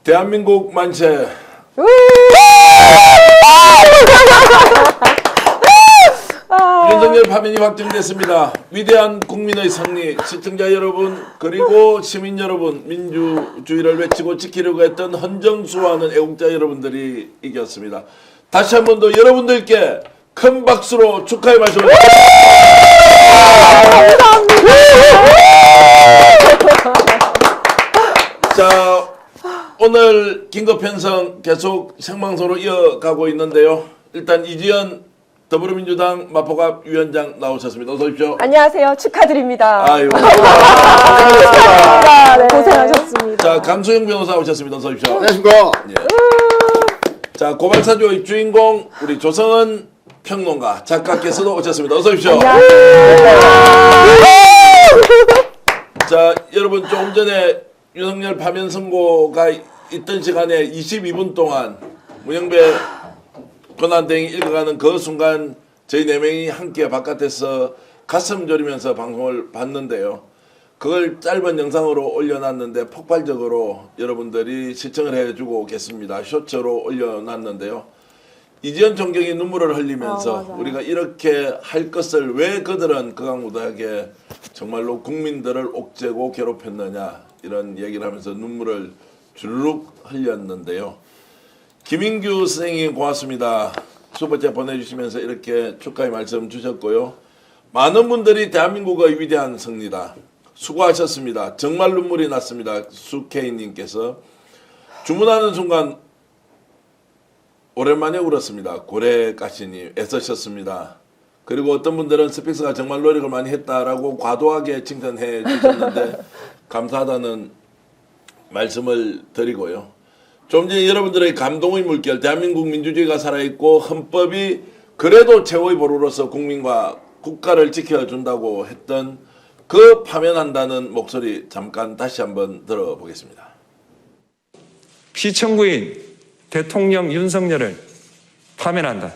대한민국 만세. 윤석열 파면이 확정됐습니다. 위대한 국민의 승리, 시청자 여러분 그리고 시민 여러분, 민주주의를 외치고 지키려고 했던 헌정수호하는 애국자 여러분들이 이겼습니다. 다시 한 번 더 여러분들께 큰 박수로 축하의 말씀을 자, 오늘 긴급편성 계속 생방송으로 이어가고 있는데요. 일단 이지연 더불어민주당 마포갑 위원장 나오셨습니다. 어서 오십시오. 안녕하세요. 축하드립니다. 아유, 축하드립니다. 네. 고생하셨습니다. 자, 강소영 변호사 오셨습니다. 어서 오십시오. 안녕하십니까. 예. 자, 고발사주의 주인공 우리 조성은 평론가 작가께서도 오셨습니다. 어서 오십시오. 자, 여러분 조금 전에 윤석열 파면 선고가 있던 시간에 22분 동안 문영배 권한대행이 읽어가는 그 순간 저희 4명이 함께 바깥에서 가슴 졸이면서 방송을 봤는데요. 그걸 짧은 영상으로 올려놨는데 폭발적으로 여러분들이 시청을 해주고 계십니다. 쇼츠로 올려놨는데요. 이지연 총경이 눈물을 흘리면서 우리가 이렇게 할 것을 왜 그들은 극악무도하게 정말로 국민들을 옥죄고 괴롭혔느냐 이런 얘기를 하면서 눈물을 주르륵 흘렸는데요. 김인규 선생님 고맙습니다. 슈퍼챗 보내주시면서 이렇게 축하의 말씀 주셨고요. 많은 분들이 대한민국의 위대한 승리다. 수고하셨습니다. 정말 눈물이 났습니다. 수케이님께서 주문하는 순간 오랜만에 울었습니다. 고래가시님 애쓰셨습니다. 그리고 어떤 분들은 스픽스가 정말 노력을 많이 했다라고 과도하게 칭찬해 주셨는데 감사하다는 말씀을 드리고요. 좀 전에 여러분들의 감동의 물결, 대한민국 민주주의가 살아있고 헌법이 그래도 최후의 보루로서 국민과 국가를 지켜준다고 했던 그 파면한다는 목소리 잠깐 다시 한번 들어보겠습니다. 피청구인 대통령 윤석열을 파면한다.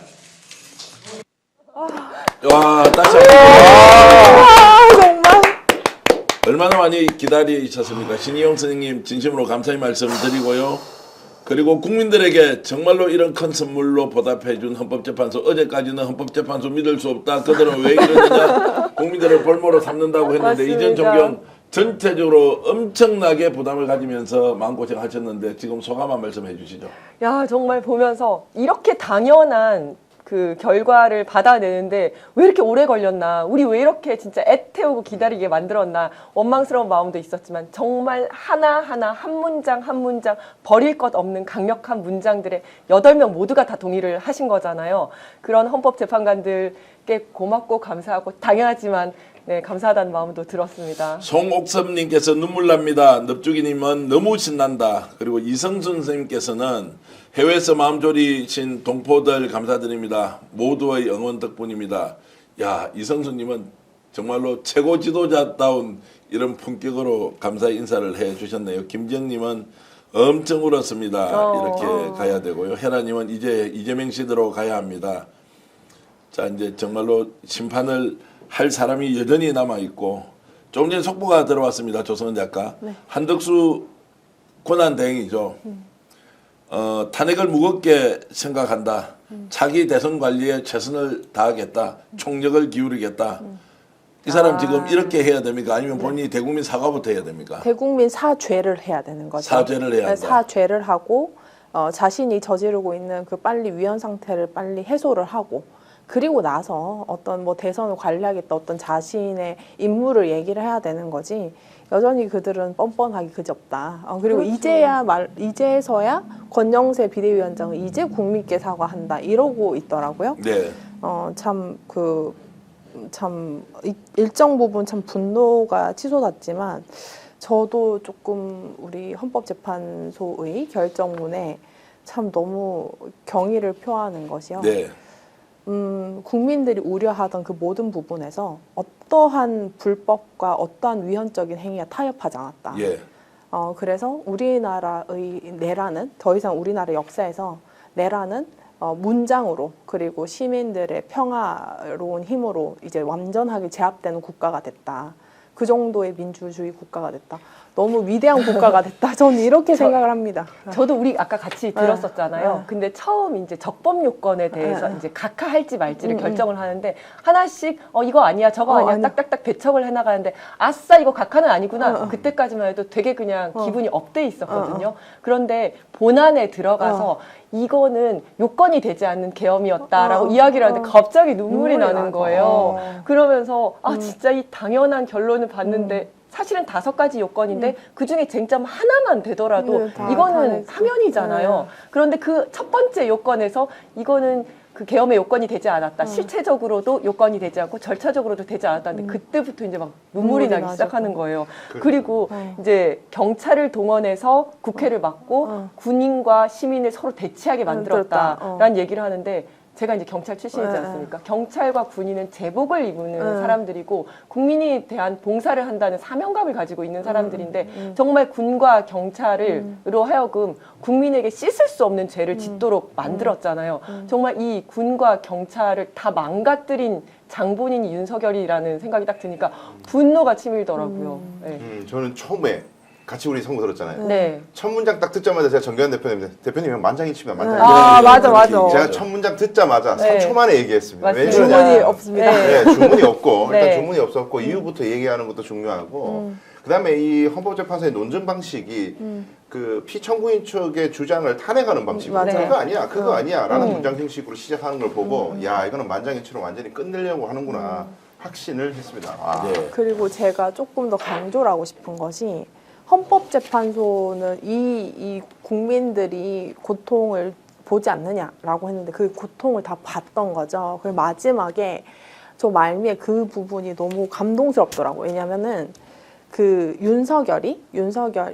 와, 다시 한번. 정말. 얼마나 많이 기다리셨습니까? 신희영 선생님 진심으로 감사의 말씀 드리고요. 그리고 국민들에게 정말로 이런 큰 선물로 보답해준 헌법재판소. 어제까지는 헌법재판소 믿을 수 없다. 그들은 왜 이러느냐. 국민들을 볼모로 삼는다고 했는데 맞습니다. 이전 정경 전체적으로 엄청나게 부담을 가지면서 마음고생 하셨는데 지금 소감 한 말씀 해주시죠. 야, 정말 보면서 이렇게 당연한 그 결과를 받아내는데 왜 이렇게 오래 걸렸나, 우리 왜 이렇게 진짜 애태우고 기다리게 만들었나 원망스러운 마음도 있었지만 정말 하나하나 한 문장 한 문장 버릴 것 없는 강력한 문장들에 8명 모두가 다 동의를 하신 거잖아요. 그런 헌법재판관들께 고맙고 감사하고 당연하지만 네, 감사하다는 마음도 들었습니다. 송옥섭님께서 눈물 납니다. 넙죽이님은 너무 신난다. 그리고 이성순 선생님께서는 해외에서 마음 졸이신 동포들 감사드립니다. 모두의 응원 덕분입니다. 야, 이성순님은 정말로 최고 지도자다운 이런 품격으로 감사의 인사를 해주셨네요. 김지영님은 엄청 울었습니다. 이렇게 가야 되고요. 헤라님은 이제 이재명 시대로 가야 합니다. 자, 이제 정말로 심판을 할 사람이 여전히 남아있고 조금 전에 속보가 들어왔습니다. 조성은 작가. 네. 한덕수 권한대행이죠. 탄핵을 무겁게 생각한다. 차기 대선 관리에 최선을 다하겠다. 총력을 기울이겠다. 이 사람 지금 이렇게 해야 됩니까? 아니면 본인이 대국민 사과부터 해야 됩니까? 대국민 사죄를 해야 되는 거죠. 사죄를 해야 한다. 사죄를 하고 자신이 저지르고 있는 그 빨리 위헌 상태를 빨리 해소를 하고 그리고 나서 어떤 뭐 대선을 관리하겠다 어떤 자신의 임무를 얘기를 해야 되는 거지. 여전히 그들은 뻔뻔하기 그지없다. 그리고 그렇죠. 이제서야 권영세 비대위원장은 이제 국민께 사과한다 이러고 있더라고요. 네. 참 일정 부분 참 분노가 치솟았지만 저도 조금 우리 헌법재판소의 결정문에 참 너무 경의를 표하는 것이요. 네. 국민들이 우려하던 그 모든 부분에서 어떠한 불법과 어떠한 위헌적인 행위가 타협하지 않았다. 예. 그래서 우리나라의 내란은 더 이상 우리나라 역사에서 내란은 문장으로 그리고 시민들의 평화로운 힘으로 이제 완전하게 제압되는 국가가 됐다. 그 정도의 민주주의 국가가 됐다. 너무 위대한 국가가 됐다. 저는 이렇게 생각을 합니다. 저도 우리 아까 같이 들었었잖아요. 네. 근데 처음 이제 적법 요건에 대해서 네. 이제 각하할지 말지를 결정을 하는데 하나씩 이거 아니야 저거 아니야 아니야. 딱딱딱 배척을 해나가는데 아싸 이거 각하는 아니구나. 그때까지만 해도 되게 그냥 기분이 업돼 있었거든요. 그런데 본안에 들어가서 이거는 요건이 되지 않는 계엄이었다라고 이야기를 하는데 갑자기 눈물이 나는 거예요. 그러면서 진짜 이 당연한 결론을 봤는데 사실은 5가지 요건인데 그중에 쟁점 하나만 되더라도 다 이거는 냈어. 사면이잖아요. 그런데 그 첫 번째 요건에서 이거는 그 계엄의 요건이 되지 않았다. 실체적으로도 요건이 되지 않고 절차적으로도 되지 않았다는데 그때부터 이제 막 눈물이 나기 나죠. 시작하는 거예요. 그리고 이제 경찰을 동원해서 국회를 막고 군인과 시민을 서로 대치하게 만들었다라는 얘기를 하는데 제가 이제 경찰 출신이지 않습니까? 경찰과 군인은 제복을 입는 사람들이고 국민이 대한 봉사를 한다는 사명감을 가지고 있는 사람들인데 정말 군과 경찰으로 하여금 국민에게 씻을 수 없는 죄를 짓도록 만들었잖아요. 정말 이 군과 경찰을 다 망가뜨린 장본인이 윤석열이라는 생각이 딱 드니까 분노가 치밀더라고요. 네. 저는 처음에 같이 우리 선거 들었잖아요. 네. 첫 문장 딱 듣자마자 제가 정교한 대표님 만장일치입니다. 만장일치. 맞아, 맞아. 제가 첫 문장 듣자마자 네. 3초 만에 얘기했습니다. 왜 맞습니다. 그러냐? 주문이 없습니다. 네. 네, 주문이 없고 네. 일단 주문이 없었고 이유부터 얘기하는 것도 중요하고 그다음에 이 헌법재판소의 논증 방식이 그 피청구인 측의 주장을 탄핵하는 방식이고 맞아요. 그거 아니야 그거 아니야라는 문장 형식으로 시작하는 걸 보고 야 이거는 만장일치로 완전히 끝내려고 하는구나 확신을 했습니다. 아. 네. 그리고 제가 조금 더 강조를 하고 싶은 것이 헌법재판소는 이 국민들이 고통을 보지 않느냐라고 했는데 그 고통을 다 봤던 거죠. 그리고 마지막에 저 말미에 그 부분이 너무 감동스럽더라고요. 왜냐면은 그 윤석열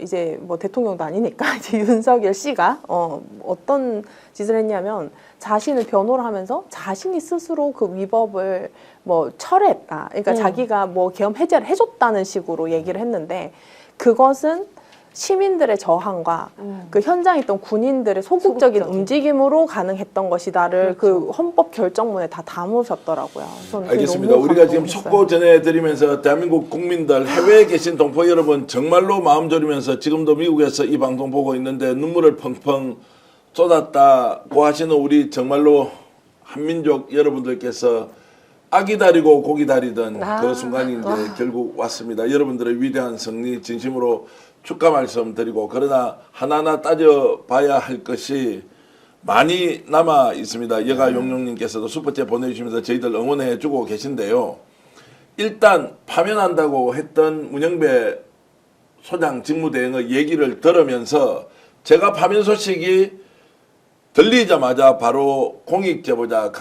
이제 뭐 대통령도 아니니까 이제 윤석열 씨가 어떤 짓을 했냐면 자신을 변호를 하면서 자신이 스스로 그 위법을 뭐 철회했다. 그러니까 자기가 뭐 계엄 해제를 해줬다는 식으로 얘기를 했는데 그것은 시민들의 저항과 그 현장에 있던 군인들의 소극적인 움직임으로 가능했던 것이다를 그 헌법 결정문에 다 담으셨더라고요. 저는 그게 알겠습니다. 너무 우리가 지금 감동했어요. 속보 전해드리면서 대한민국 국민들 해외에 계신 동포 여러분 정말로 마음 졸이면서 지금도 미국에서 이 방송 보고 있는데 눈물을 펑펑 쏟았다고 하시는 우리 정말로 한민족 여러분들께서 아기 다리고 고기 다리던 그 순간이 이제 결국 왔습니다. 여러분들의 위대한 승리 진심으로 축하 말씀드리고 그러나 하나하나 따져봐야 할 것이 많이 남아 있습니다. 여가용용님께서도 슈퍼챗 보내주시면서 저희들 응원해주고 계신데요. 일단 파면한다고 했던 문영배 소장 직무대행의 얘기를 들으면서 제가 파면 소식이 들리자마자 바로 공익제보자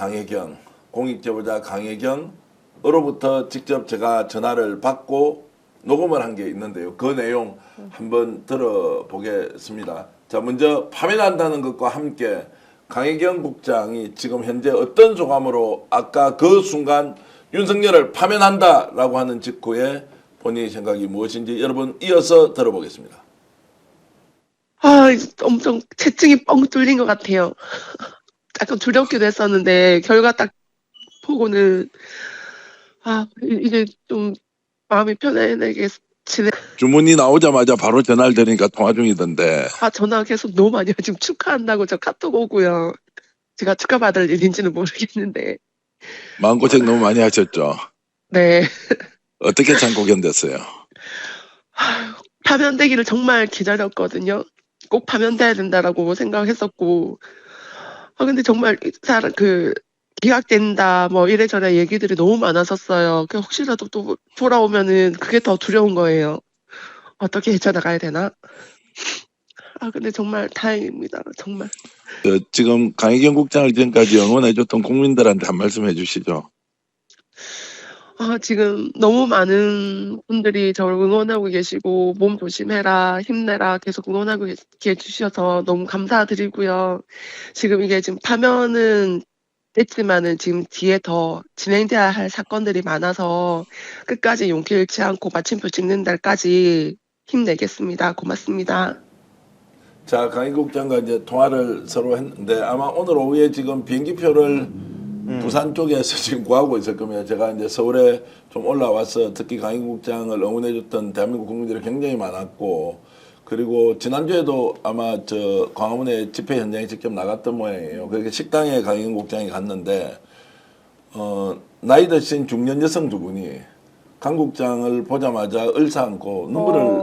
강혜경으로부터 직접 제가 전화를 받고 녹음을 한 게 있는데요. 그 내용 한번 들어보겠습니다. 자, 먼저 파면한다는 것과 함께 강혜경 국장이 지금 현재 어떤 소감으로 아까 그 순간 윤석열을 파면한다라고 하는 직후에 본인의 생각이 무엇인지 여러분 이어서 들어보겠습니다. 엄청 채증이 뻥 뚫린 것 같아요. 약간 두렵기도 했었는데 결과 딱 보고는 이제 좀 마음이 편안하게 지내. 주문이 나오자마자 바로 전화를 드리니까 통화 중이던데. 전화 계속 너무 많이 지금 축하한다고 저 카톡 오고요. 제가 축하받을 일인지는 모르겠는데. 마음고생 너무 많이 하셨죠? 네. 어떻게 참고 견뎠어요? 파면되기를 정말 기다렸거든요. 꼭 파면돼야 된다라고 생각했었고. 근데 정말 기각된다 뭐 이래저래 얘기들이 너무 많았었어요. 혹시라도 또 돌아오면은 그게 더 두려운 거예요. 어떻게 헤쳐나가야 되나? 근데 정말 다행입니다. 정말. 지금 강혜경 국장을 지금까지 응원해줬던 국민들한테 한 말씀 해주시죠. 지금 너무 많은 분들이 저를 응원하고 계시고 몸 조심해라 힘내라 계속 응원하고 계셔서 너무 감사드리고요. 지금 이게 지금 파면은 됐지만은 지금 뒤에 더 진행돼야 할 사건들이 많아서 끝까지 용기 잃지 않고 마침표 찍는 날까지 힘내겠습니다. 고맙습니다. 자, 강희 국장과 이제 통화를 서로 했는데 아마 오늘 오후에 지금 비행기표를 부산 쪽에서 지금 구하고 있을 겁니다. 제가 이제 서울에 좀 올라와서 특히 강인국장을 응원해줬던 대한민국 국민들이 굉장히 많았고, 그리고 지난주에도 아마 저 광화문에 집회 현장에 직접 나갔던 모양이에요. 그렇게 식당에 강인국장이 갔는데 나이 드신 중년 여성 두 분이 강 국장을 보자마자 얼싸안고 눈물을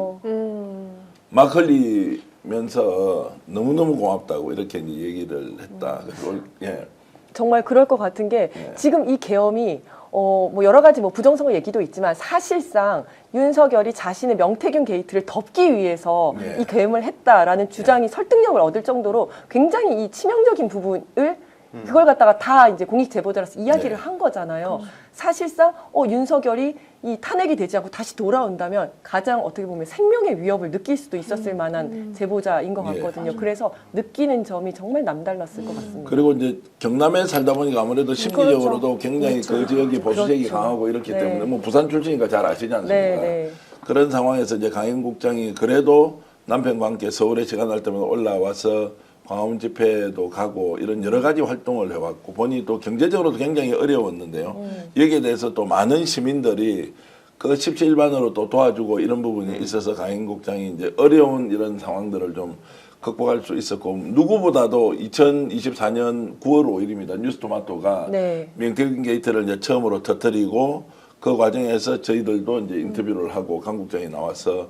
막 흘리면서 너무너무 고맙다고 이렇게 이제 얘기를 했다. 그래서 예. 정말 그럴 것 같은 게 네. 지금 이 계엄이 뭐 여러 가지 뭐 부정선거 얘기도 있지만 사실상 윤석열이 자신의 명태균 게이트를 덮기 위해서 네. 이 계엄을 했다라는 주장이 설득력을 얻을 정도로 굉장히 이 치명적인 부분을 그걸 갖다가 다 이제 공익 제보자로서 이야기를 네. 한 거잖아요. 사실상 윤석열이 이 탄핵이 되지 않고 다시 돌아온다면 가장 어떻게 보면 생명의 위협을 느낄 수도 있었을 만한 제보자인 것 예. 같거든요. 그래서 느끼는 점이 정말 남달랐을 것 같습니다. 그리고 이제 경남에 살다 보니까 아무래도 심리적으로도 굉장히 그 지역이 보수색이 그렇죠. 강하고 이렇기 네. 때문에 뭐 부산 출신이니까 잘 아시지 않습니까? 네, 네. 그런 상황에서 이제 강인 국장이 그래도 남편과 함께 서울에 시간 날 때마다 올라와서 광화문 집회도 가고 이런 여러 가지 활동을 해왔고 보니 또 경제적으로도 굉장히 어려웠는데요. 여기에 대해서 또 많은 시민들이 그 십시일반으로 또 도와주고 이런 부분이 있어서 강인 국장이 이제 어려운 이런 상황들을 좀 극복할 수 있었고 누구보다도 2024년 9월 5일입니다. 뉴스토마토가 네. 명태균 게이트를 이제 처음으로 터뜨리고 그 과정에서 저희들도 이제 인터뷰를 하고 강 국장이 나와서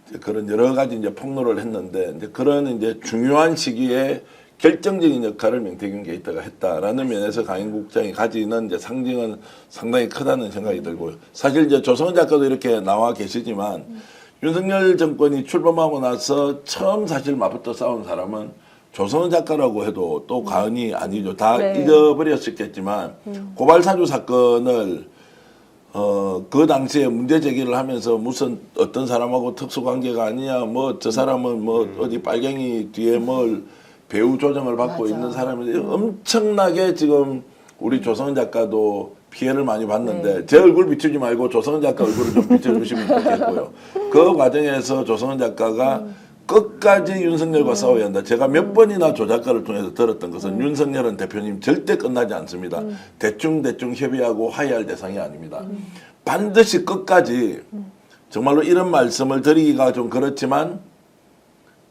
이제 그런 여러 가지 이제 폭로를 했는데 이제 그런 이제 중요한 시기에 결정적인 역할을 명태균 게이트가 했다라는 면에서 강인 국장이 가지는 이제 상징은 상당히 크다는 생각이 들고요. 사실 이제 조성은 작가도 이렇게 나와 계시지만 윤석열 정권이 출범하고 나서 처음 사실 맞붙어 싸운 사람은 조성은 작가라고 해도 또 과언이 아니죠. 다 네. 잊어버렸었겠지만 고발 사주 사건을 그 당시에 문제 제기를 하면서 무슨 어떤 사람하고 특수관계가 아니냐, 뭐 저 사람은 뭐 어디 빨갱이 뒤에 뭘 배우 조정을 받고 있는 사람이 엄청나게 지금 우리 조성은 작가도 피해를 많이 봤는데 제 얼굴 비추지 말고 조성은 작가 얼굴을 좀 비춰주시면 좋겠고요. 그 과정에서 조성은 작가가 끝까지 윤석열과 싸워야 한다. 제가 몇 번이나 조 작가를 통해서 들었던 것은 윤석열은 대표님 절대 끝나지 않습니다. 대충 협의하고 화해할 대상이 아닙니다. 반드시 끝까지 정말로 이런 말씀을 드리기가 좀 그렇지만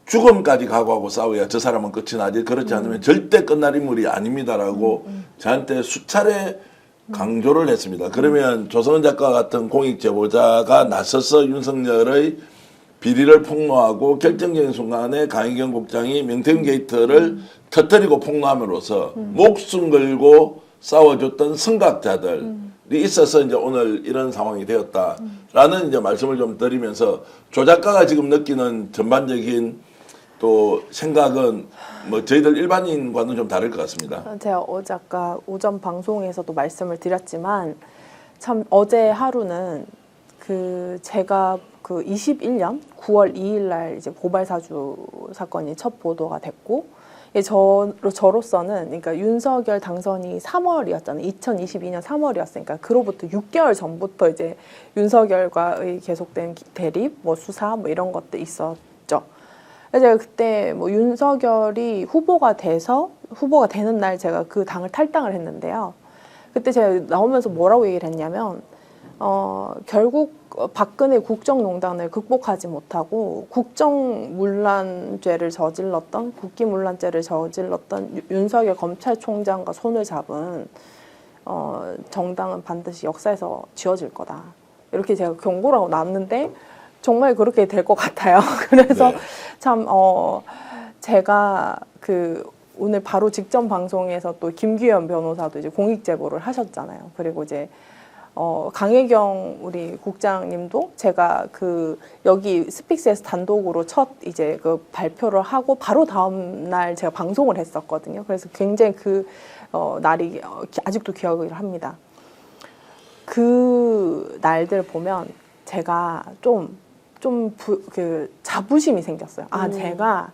죽음까지 각오하고 싸워야 저 사람은 끝이 나지. 그렇지 않으면 절대 끝날 인물이 아닙니다라고 저한테 수차례 강조를 했습니다. 그러면 조성은 작가 같은 공익 제보자가 나서서 윤석열의 비리를 폭로하고 결정적인 순간에 강희경 국장이 명태균 게이트를 터뜨리고 폭로함으로써 목숨 걸고 싸워줬던 선각자들이 있어서 이제 오늘 이런 상황이 되었다라는 이제 말씀을 좀 드리면서 조 작가가 지금 느끼는 전반적인 또 생각은 뭐 저희들 일반인과는 좀 다를 것 같습니다. 제가 어제 아까 오전 방송에서도 말씀을 드렸지만 참 어제 하루는 그 제가 그 21년 9월 2일 날 이제 고발 사주 사건이 첫 보도가 됐고 저로서는 그러니까 윤석열 당선이 3월이었잖아요. 2022년 3월이었으니까 그로부터 6개월 전부터 이제 윤석열과의 계속된 대립, 뭐 수사 뭐 이런 것들 있었죠. 제가 그때 뭐 윤석열이 후보가 되는 날 제가 그 당을 탈당을 했는데요. 그때 제가 나오면서 뭐라고 얘기를 했냐면 결국 박근혜 국정농단을 극복하지 못하고 국정문란죄를 저질렀던 국기문란죄를 저질렀던 윤석열 검찰총장과 손을 잡은 정당은 반드시 역사에서 지워질 거다. 이렇게 제가 경고를 하고 나왔는데 정말 그렇게 될 것 같아요. 그래서 네. 참 제가 그 오늘 바로 직전 방송에서 또 김규현 변호사도 이제 공익 제보를 하셨잖아요. 그리고 이제 강혜경 우리 국장님도 제가 그 여기 스픽스에서 단독으로 첫 이제 그 발표를 하고 바로 다음 날 제가 방송을 했었거든요. 그래서 굉장히 그 날이 아직도 기억을 합니다. 그 날들 보면 제가 그 자부심이 생겼어요. 제가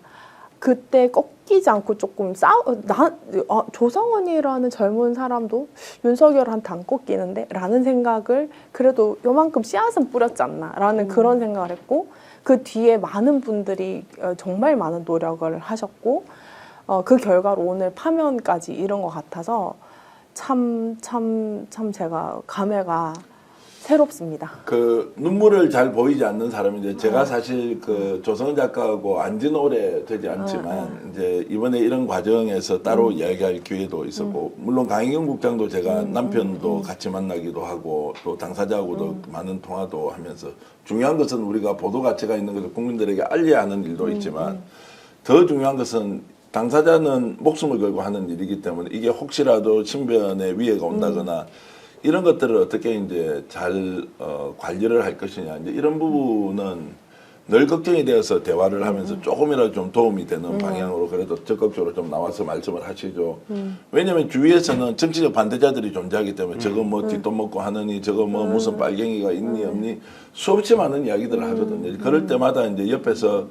그때 꺾이지 않고 조금 조성원이라는 젊은 사람도 윤석열한테 안 꺾이는데? 라는 생각을 그래도 요만큼 씨앗은 뿌렸지 않나? 라는 그런 생각을 했고 그 뒤에 많은 분들이 정말 많은 노력을 하셨고 그 결과로 오늘 파면까지 이런 것 같아서 참 제가 감회가 새롭습니다. 그 눈물을 잘 보이지 않는 사람인데 제가 사실 그 조성은 작가하고 안진 오래 되지 않지만 이제 이번에 이런 과정에서 따로 이야기할 기회도 있었고 물론 강희경 국장도 제가 남편도 같이 만나기도 하고 또 당사자하고도 많은 통화도 하면서 중요한 것은 우리가 보도 가치가 있는 것을 국민들에게 알려야 하는 일도 있지만 더 중요한 것은 당사자는 목숨을 걸고 하는 일이기 때문에 이게 혹시라도 신변에 위해가 온다거나 이런 것들을 어떻게 이제 잘 관리를 할 것이냐 이제 이런 부분은 늘 걱정이 되어서 대화를 하면서 조금이라도 좀 도움이 되는 방향으로 그래도 적극적으로 좀 나와서 말씀을 하시죠. 왜냐하면 주위에서는 정치적 반대자들이 존재하기 때문에 저거 뭐 뒷돈 먹고 하느니 저거 뭐 무슨 빨갱이가 있니 없니 수없이 많은 이야기들을 하거든요. 그럴 때마다 이제 옆에서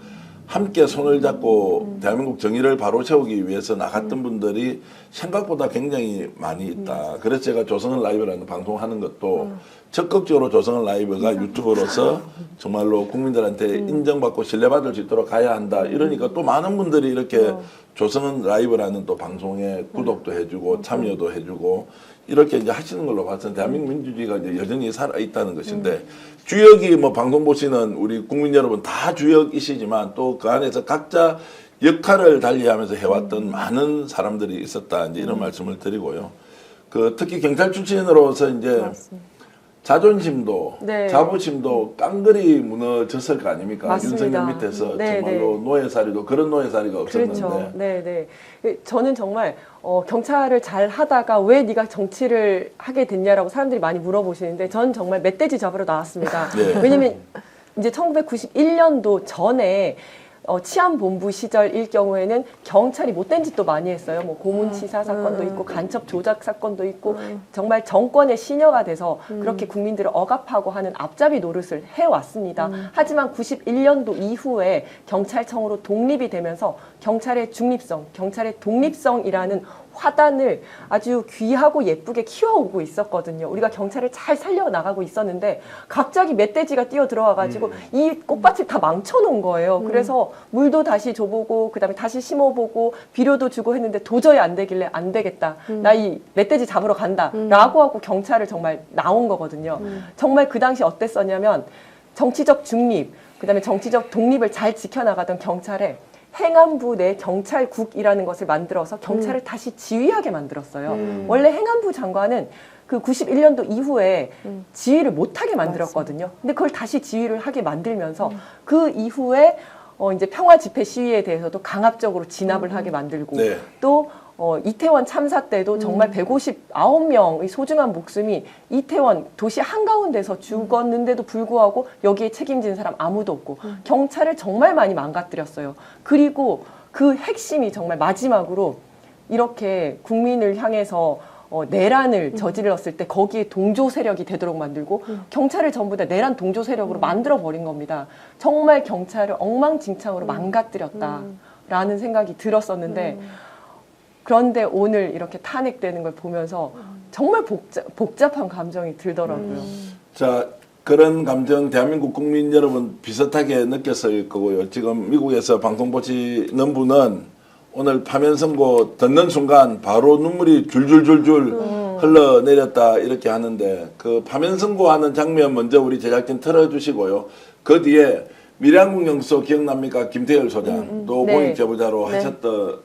함께 손을 잡고 대한민국 정의를 바로 세우기 위해서 나갔던 분들이 생각보다 굉장히 많이 있다. 그래서 제가 조선은 라이브라는 방송하는 것도 적극적으로 조선은 라이브가 유튜버로서 정말로 국민들한테 인정받고 신뢰받을 수 있도록 가야 한다. 이러니까 또 많은 분들이 이렇게 조선은 라이브라는 또 방송에 구독도 해주고 참여도 해주고 이렇게 이제 하시는 걸로 봐서 대한민국 민주주의가 이제 여전히 살아있다는 것인데 주역이 뭐 방송 보시는 우리 국민 여러분 다 주역이시지만 또 그 안에서 각자 역할을 달리하면서 해왔던 많은 사람들이 있었다. 이제 이런 말씀을 드리고요. 그 특히 경찰 출신으로서 이제 맞습니다. 자존심도 네. 자부심도 깡그리 무너졌을 거 아닙니까? 맞습니다. 윤석열 밑에서 네, 정말로 노예살이도 그런 노예살이가 없었는데 그렇죠. 네. 저는 정말 경찰을 잘 하다가 왜 네가 정치를 하게 됐냐라고 사람들이 많이 물어보시는데 저는 정말 멧돼지 잡으러 나왔습니다. 네. 왜냐면 이제 1991년도 전에 치안본부 시절일 경우에는 경찰이 못된 짓도 많이 했어요. 뭐 고문치사 사건도 있고 간첩 조작 사건도 있고 정말 정권의 시녀가 돼서 그렇게 국민들을 억압하고 하는 앞잡이 노릇을 해왔습니다. 하지만 91년도 이후에 경찰청으로 독립이 되면서 경찰의 중립성, 경찰의 독립성이라는 화단을 아주 귀하고 예쁘게 키워오고 있었거든요. 우리가 경찰을 잘 살려나가고 있었는데 갑자기 멧돼지가 뛰어 들어와가지고 이 꽃밭을 다 망쳐놓은 거예요. 그래서 물도 다시 줘보고 그다음에 다시 심어보고 비료도 주고 했는데 도저히 안 되길래 안 되겠다. 나 이 멧돼지 잡으러 간다. 라고 하고 경찰을 정말 나온 거거든요. 정말 그 당시 어땠었냐면 정치적 중립, 그다음에 정치적 독립을 잘 지켜나가던 경찰에 행안부 내 경찰국이라는 것을 만들어서 경찰을 다시 지휘하게 만들었어요. 원래 행안부 장관은 그 91년도 이후에 지휘를 못하게 만들었거든요. 근데 그걸 다시 지휘를 하게 만들면서 그 이후에 이제 평화 집회 시위에 대해서도 강압적으로 진압을 하게 만들고 네. 또 이태원 참사 때도 정말 159명의 소중한 목숨이 이태원 도시 한가운데서 죽었는데도 불구하고 여기에 책임진 사람 아무도 없고 경찰을 정말 많이 망가뜨렸어요. 그리고 그 핵심이 정말 마지막으로 이렇게 국민을 향해서 내란을 저질렀을 때 거기에 동조 세력이 되도록 만들고 경찰을 전부 다 내란 동조 세력으로 만들어 버린 겁니다. 정말 경찰을 엉망진창으로 망가뜨렸다라는 생각이 들었었는데 그런데 오늘 이렇게 탄핵되는 걸 보면서 정말 복잡한 감정이 들더라고요. 자, 그런 감정 대한민국 국민 여러분 비슷하게 느꼈을 거고요. 지금 미국에서 방송 보시는 분은 오늘 파면 선고 듣는 순간 바로 눈물이 줄줄줄줄 흘러내렸다 이렇게 하는데 그 파면 선고하는 장면 먼저 우리 제작진 틀어주시고요. 그 뒤에 밀양국 영수 기억납니까? 김태열 소장 또 네. 공익 제보자로 네. 하셨던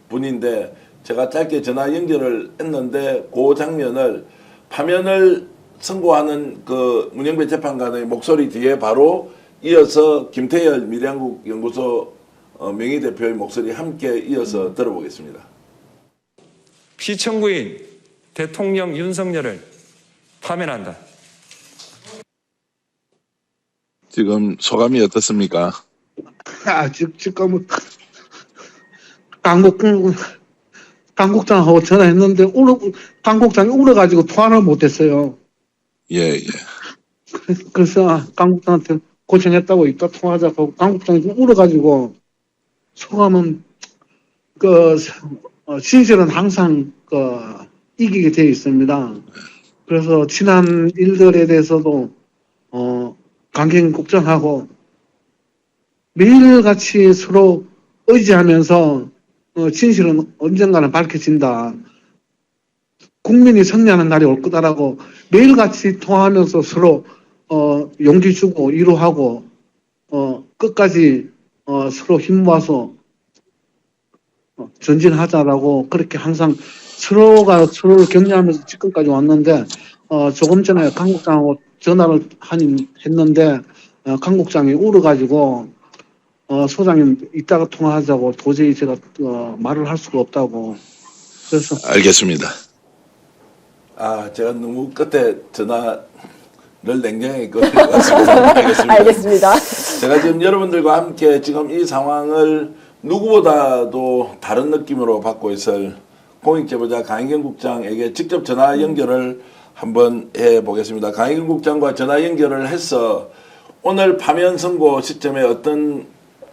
분인데 제가 짧게 전화 연결을 했는데 그 장면을 파면을 선고하는 그 문영배 재판관의 목소리 뒤에 바로 이어서 김태열 밀양국 연구소 명의대표의 목소리 함께 이어서 들어보겠습니다. 피청구인 대통령 윤석열을 파면한다. 지금 소감이 어떻습니까? 지금 당국장하고 전화했는데 당국장이 울어가지고 통화를 못했어요. 예. 그래서 당국장한테 고생했다고 이따 통화하자고 당국장이 좀 울어가지고 소감은 진실은 항상 이기게 되어 있습니다. 그래서 지난 일들에 대해서도 강경 국장하고 매일같이 서로 의지하면서 진실은 언젠가는 밝혀진다. 국민이 승리하는 날이 올 거다라고 매일같이 통화하면서 서로 용기 주고 위로하고 끝까지 서로 힘 모아서 전진하자라고 그렇게 항상 서로가 서로를 격려하면서 지금까지 왔는데 조금 전에 강국장하고 전화를 했는데 강국장이 울어가지고 소장님 이따가 통화하자고 도저히 제가 말을 할 수가 없다고 그래서 알겠습니다. 제가 너무 끝에 전화를 냉정하게 끊은 것 같습니다. 알겠습니다. 알겠습니다. 제가 지금 여러분들과 함께 지금 이 상황을 누구보다도 다른 느낌으로 받고 있을 공익제보자 강희경 국장에게 직접 전화 연결을 한번 해보겠습니다. 강희경 국장과 전화 연결을 해서 오늘 파면 선고 시점에 어떤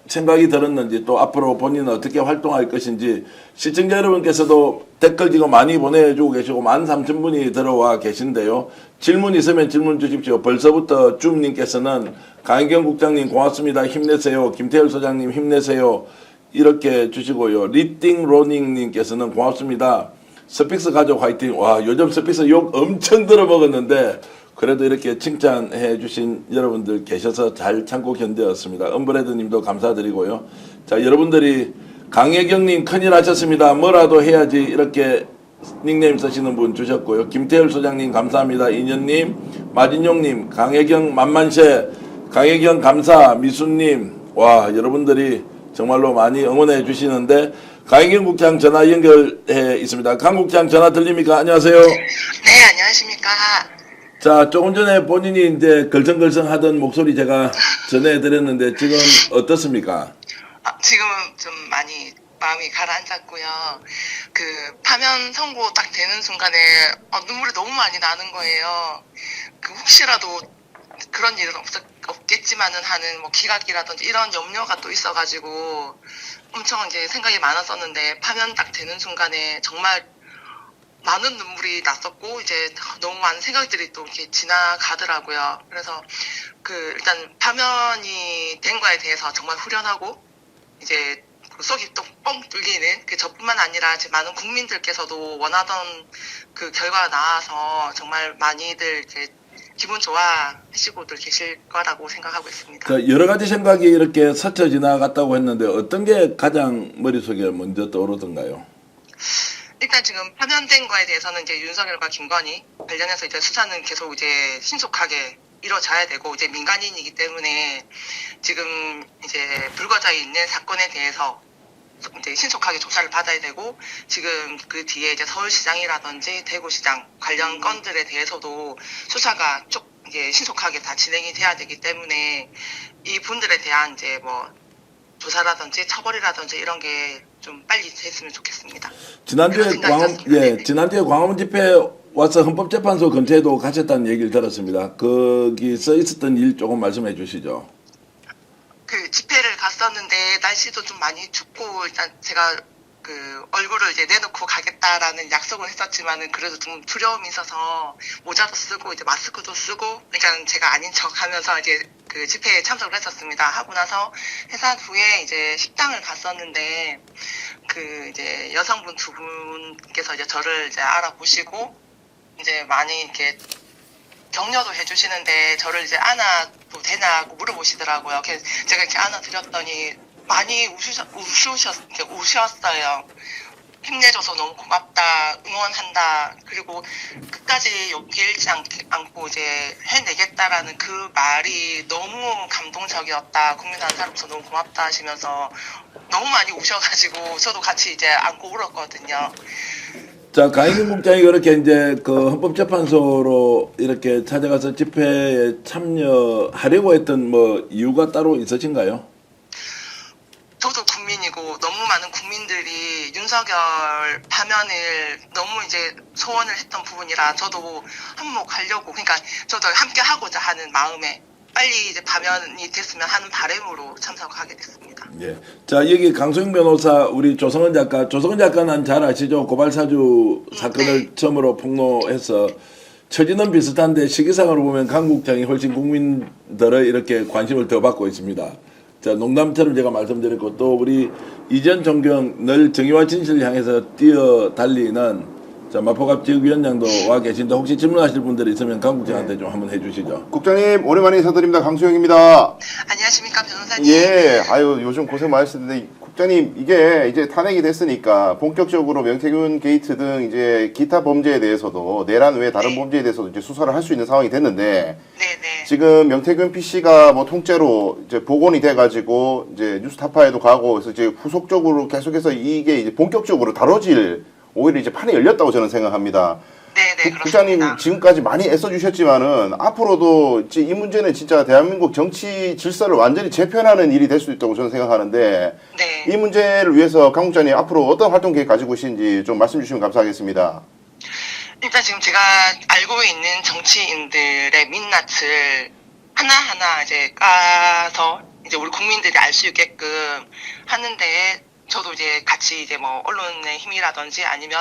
생각이 들었는지 또 앞으로 본인은 어떻게 활동할 것인지 시청자 여러분께서도 댓글 지금 많이 보내주고 계시고 13,000분이 들어와 계신데요. 질문 있으면 질문 주십시오. 벌써부터 줌님께서는 강희경 국장님 고맙습니다. 힘내세요. 김태열 소장님 힘내세요. 이렇게 주시고요. 리띵 로닝님께서는 고맙습니다. 스픽스 가족 화이팅. 와, 요즘 스픽스 욕 엄청 들어먹었는데 그래도 이렇게 칭찬해 주신 여러분들 계셔서 잘 참고 견뎠습니다. 은브레드님도 감사드리고요. 자, 여러분들이 강혜경님 큰일 하셨습니다. 뭐라도 해야지 이렇게 닉네임 쓰시는 분 주셨고요. 김태열 소장님 감사합니다. 이년님, 마진용님, 강혜경 만만세, 강혜경 감사, 미수님. 와, 여러분들이 정말로 많이 응원해 주시는데 강희경 국장 전화 연결해 있습니다. 강 국장 전화 들립니까? 안녕하세요. 네, 안녕하십니까. 자, 조금 전에 본인이 이제 걸성걸성 하던 목소리 제가 전해드렸는데 지금 어떻습니까? 지금은 좀 많이 마음이 가라앉았고요. 그 파면 선고 딱 되는 순간에 눈물이 너무 많이 나는 거예요. 그 혹시라도 그런 일은 없겠지만은 하는 뭐 기각이라든지 이런 염려가 또 있어가지고 엄청 이제 생각이 많았었는데 파면 딱 되는 순간에 정말 많은 눈물이 났었고 이제 너무 많은 생각들이 또 이렇게 지나가더라고요. 그래서 그 일단 파면이 된 거에 대해서 정말 후련하고 이제 속이 또 뻥 뚫리는 그 저뿐만 아니라 제 많은 국민들께서도 원하던 그 결과가 나와서 정말 많이들 이렇게 기분 좋아하시고들 계실 거라고 생각하고 있습니다. 자, 여러 가지 생각이 이렇게 스쳐 지나갔다고 했는데 어떤 게 가장 머릿속에 먼저 떠오르던가요? 일단 지금 파면된 거에 대해서는 이제 윤석열과 김건희 관련해서 이제 수사는 계속 이제 신속하게 이루어져야 되고 이제 민간인이기 때문에 지금 이제 불거져 있는 사건에 대해서 이제 신속하게 조사를 받아야 되고 지금 그 뒤에 이제 서울시장이라든지 대구시장 관련 건들에 대해서도 수사가 쭉 이제 신속하게 다 진행이 돼야 되기 때문에 이 분들에 대한 이제 뭐 조사라든지 처벌이라든지 이런 게 좀 빨리 됐으면 좋겠습니다. 지난주에 광화문 집회 와서 헌법재판소 근처에도 가셨다는 얘기를 들었습니다. 거기 써 있었던 일 조금 말씀해 주시죠. 그 집회를 갔었는데 날씨도 좀 많이 춥고 일단 제가 그 얼굴을 이제 내놓고 가겠다라는 약속을 했었지만은 그래도 좀 두려움이 있어서 모자도 쓰고 이제 마스크도 쓰고 그러니까 제가 아닌 척하면서 이제 그 집회에 참석을 했었습니다. 하고 나서 해산 후에 이제 식당을 갔었는데 그 이제 여성분 두 분께서 이제 저를 이제 알아보시고 이제 많이 이렇게 격려도 해주시는데 저를 이제 안아도 되냐고 물어보시더라고요. 그래서 제가 이렇게 안아드렸더니 많이 우셨어요. 힘내줘서 너무 고맙다, 응원한다, 그리고 끝까지 용기 잃지 않고 이제 해내겠다라는 그 말이 너무 감동적이었다. 국민 한 사람으로서 너무 고맙다 하시면서 너무 많이 우셔가지고 저도 같이 이제 안고 울었거든요. 자, 강희경 국장이 그렇게 이제 그 헌법재판소로 이렇게 찾아가서 집회에 참여하려고 했던 뭐 이유가 따로 있으신가요? 저도 국민이고 너무 많은 국민들이 윤석열 파면을 너무 이제 소원을 했던 부분이라 저도 한몫하려고 그러니까 저도 함께 하고자 하는 마음에 빨리 이제 파면이 됐으면 하는 바람으로 참석하게 됐습니다. 예. 자, 여기 강소영 변호사, 우리 조성은 작가는 잘 아시죠? 고발사주 사건을 네. 처음으로 폭로해서 처지는 비슷한데 시기상으로 보면 강 국장이 훨씬 국민들의 이렇게 관심을 더 받고 있습니다. 자, 농담처럼 제가 말씀드렸고 또 우리 이전 존경 늘 정의와 진실을 향해서 뛰어달리는 자, 마포갑 지역위원장도 와 계신데 혹시 질문하실 분들이 있으면 강 국장한테 좀 한번 해주시죠. 국장님 오랜만에 인사드립니다. 강수영입니다. 안녕하십니까 변호사님. 예, 아유 요즘 고생 많으시는데 국장님 이게 이제 탄핵이 됐으니까 본격적으로 명태균 게이트 등 이제 기타 범죄에 대해서도 내란 외에 다른 범죄에 대해서도 이제 수사를 할 수 있는 상황이 됐는데 네네. 지금 명태균 PC가 뭐 통째로 이제 복원이 돼가지고 이제 뉴스타파에도 가고 그래서 이제 후속적으로 계속해서 이게 이제 본격적으로 다뤄질 오히려 이제 판이 열렸다고 저는 생각합니다. 네네 국장님 그렇습니다. 지금까지 많이 애써주셨지만은 앞으로도 이제 이 문제는 진짜 대한민국 정치 질서를 완전히 재편하는 일이 될 수 있다고 저는 생각하는데 네. 이 문제를 위해서 강 국장님 앞으로 어떤 활동 계획 가지고 계신지 좀 말씀 주시면 감사하겠습니다. 일단 지금 제가 알고 있는 정치인들의 민낯을 하나하나 이제 까서 이제 우리 국민들이 알 수 있게끔 하는데 저도 이제 같이 이제 뭐 언론의 힘이라든지 아니면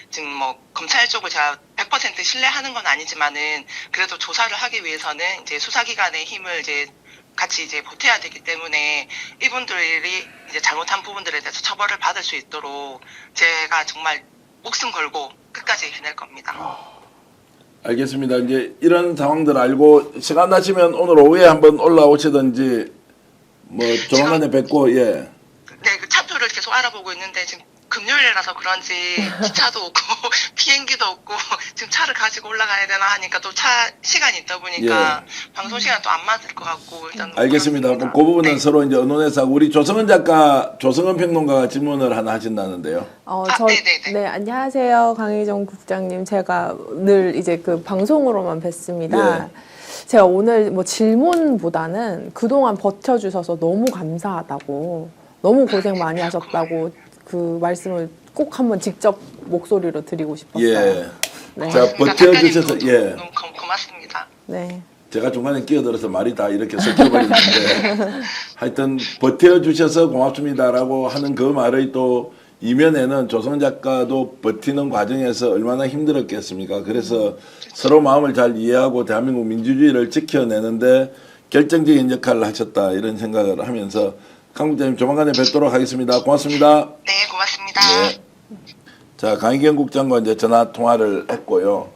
지금 뭐 검찰 쪽을 제가 100% 신뢰하는 건 아니지만은 그래도 조사를 하기 위해서는 이제 수사기관의 힘을 이제 같이 이제 보태야 되기 때문에 이분들이 이제 잘못한 부분들에 대해서 처벌을 받을 수 있도록 제가 정말 목숨 걸고 끝까지 해낼 겁니다. 알겠습니다. 이제 이런 상황들 알고 시간 나시면 오늘 오후에 한번 올라오시든지 뭐 조만간에 뵙고 예. 네, 그 차표를 계속 알아보고 있는데 지금 금요일이라서 그런지 기차도 없고 비행기도 없고 지금 차를 가지고 올라가야 되나 하니까 또 차 시간이 있다 보니까 방송 시간 또 안 맞을 것 같고 일단 알겠습니다. 그렇습니다. 그 부분은 네. 서로 이제 언론에서 하고 우리 조성은 작가, 조성은 평론가가 질문을 하나 하신다는데요. 네네네. 네, 안녕하세요. 강희정 국장님. 제가 늘 이제 그 방송으로만 뵀습니다. 제가 오늘 뭐 질문보다는 그동안 버텨주셔서 너무 감사하다고, 너무 고생 많이 하셨다고 그 말씀을 꼭 한번 직접 목소리로 드리고 싶었어요. 예. 네. 자, 버텨주셔서 작가님도 예. 너무 고맙습니다. 네. 제가 중간에 끼어들어서 말이 다 이렇게 섞여버리는데 하여튼 버텨주셔서 고맙습니다라고 하는 그 말의 또 이면에는 조성 작가도 버티는 과정에서 얼마나 힘들었겠습니까? 그래서 서로 마음을 잘 이해하고 대한민국 민주주의를 지켜내는데 결정적인 역할을 하셨다 이런 생각을 하면서 강 국장님 조만간에 뵙도록 하겠습니다. 고맙습니다. 네, 고맙습니다. 네. 자, 강희경 국장과 이제 전화 통화를 했고요.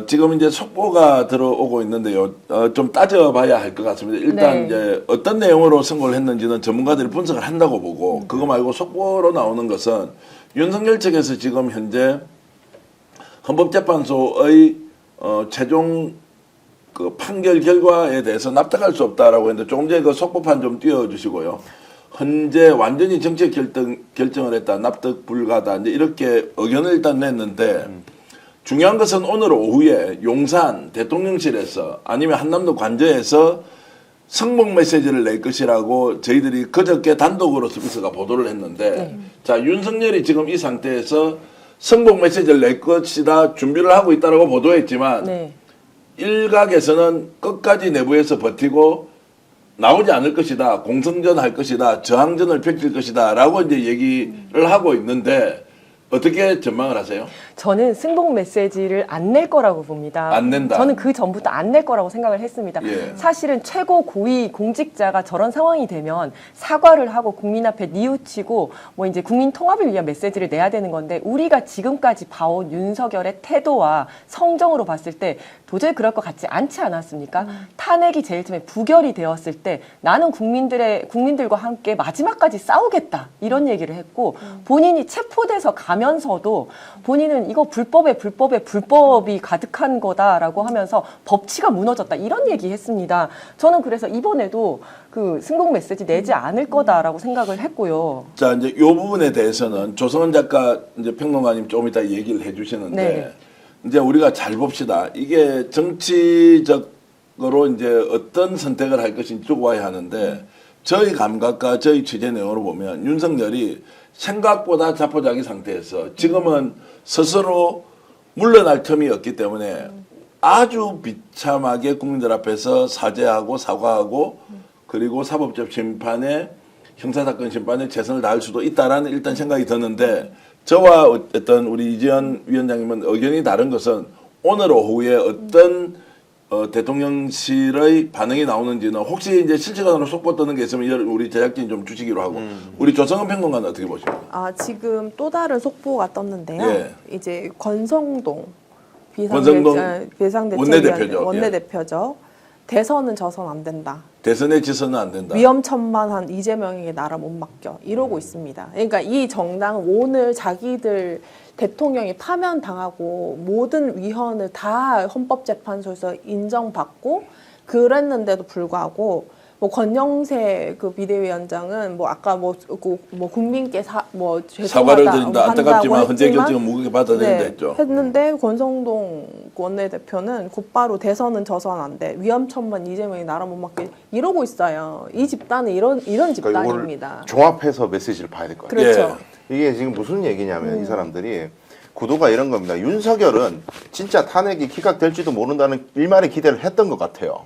지금 이제 속보가 들어오고 있는데요. 좀 따져봐야 할 것 같습니다. 일단 네. 이제 어떤 내용으로 선고를 했는지는 전문가들이 분석을 한다고 보고 그거 말고 속보로 나오는 것은 윤석열 측에서 지금 현재 헌법재판소의 최종 그 판결 결과에 대해서 납득할 수 없다라고 했는데 조금 전에 그 속보판 좀 띄워주시고요. 현재 완전히 정책 결정을 했다, 납득 불가다, 이제 이렇게 의견을 일단 냈는데 중요한 것은 오늘 오후에 용산 대통령실에서 아니면 한남도 관저에서 성공 메시지를 낼 것이라고 저희들이 그저께 단독으로 스피스가 보도를 했는데 자, 윤석열이 지금 이 상태에서 성공 메시지를 낼 것이다 준비를 하고 있다라고 보도했지만 네. 일각에서는 끝까지 내부에서 버티고 나오지 않을 것이다, 공성전 할 것이다, 저항전을 펼칠 것이다 라고 이제 얘기를 하고 있는데 어떻게 전망을 하세요? 저는 승복 메시지를 안 낼 거라고 봅니다. 안 낸다. 저는 그 전부터 안 낼 거라고 생각을 했습니다. 예. 사실은 최고 고위 공직자가 저런 상황이 되면 사과를 하고 국민 앞에 뉘우치고 뭐 이제 국민 통합을 위한 메시지를 내야 되는 건데 우리가 지금까지 봐온 윤석열의 태도와 성정으로 봤을 때 도저히 그럴 것 같지 않지 않았습니까? 탄핵이 제일 처음에 부결이 되었을 때 나는 국민들과 함께 마지막까지 싸우겠다 이런 얘기를 했고 본인이 체포돼서 가면서도 본인은 이거 불법이 가득한 거다라고 하면서 법치가 무너졌다 이런 얘기했습니다. 저는 그래서 이번에도 그 승복 메시지 내지 않을 거다라고 생각을 했고요. 자, 이제 이 부분에 대해서는 조성은 작가 이제 평론가님 조금 이따 얘기를 해주시는데 네. 이제 우리가 잘 봅시다. 이게 정치적으로 이제 어떤 선택을 할 것인지 두고 봐야 하는데 저희 감각과 저희 취재 내용으로 보면 윤석열이 생각보다 자포자기 상태에서 지금은 스스로 물러날 틈이 없기 때문에 아주 비참하게 국민들 앞에서 사죄하고 사과하고 그리고 사법적 심판에 형사사건 심판에 최선을 다할 수도 있다라는 일단 생각이 드는데 저와 어떤 우리 이지연 위원장님은 의견이 다른 것은 오늘 오후에 어떤 대통령실의 반응이 나오는지는 혹시 이제 실시간으로 속보 뜨는 게 있으면 이걸 우리 제작진이 좀 주시기로 하고 우리 조성은 평론가는 어떻게 보십니까? 아, 지금 또 다른 속보가 떴는데요. 예. 이제 권성동 권성동 비상대책위원회 원내대표죠. 대선은 져선 안 된다. 대선에 지서는 안 된다. 위험천만한 이재명에게 나라 못 맡겨 이러고 있습니다. 그러니까 이 정당은 오늘 자기들 대통령이 파면당하고 모든 위헌을 다 헌법재판소에서 인정받고 그랬는데도 불구하고 뭐 권영세 그 비대위원장은 뭐 아까 뭐 국민께 사과를 드린다. 안타깝지만 한다고 헌재 했지만 결정은 무겁게 받아들인다 했죠. 했는데 권성동 원내대표는 곧바로 대선은 져선 안 돼. 위험천만 이재명이 나라 못 맡게 이러고 있어요. 이 집단은 이런 그러니까 집단입니다. 이걸 종합해서 메시지를 봐야 될 것 같아요. 그렇죠. 이게 지금 무슨 얘기냐면 이 사람들이 구도가 이런 겁니다. 윤석열은 진짜 탄핵이 기각될지도 모른다는 일말의 기대를 했던 것 같아요.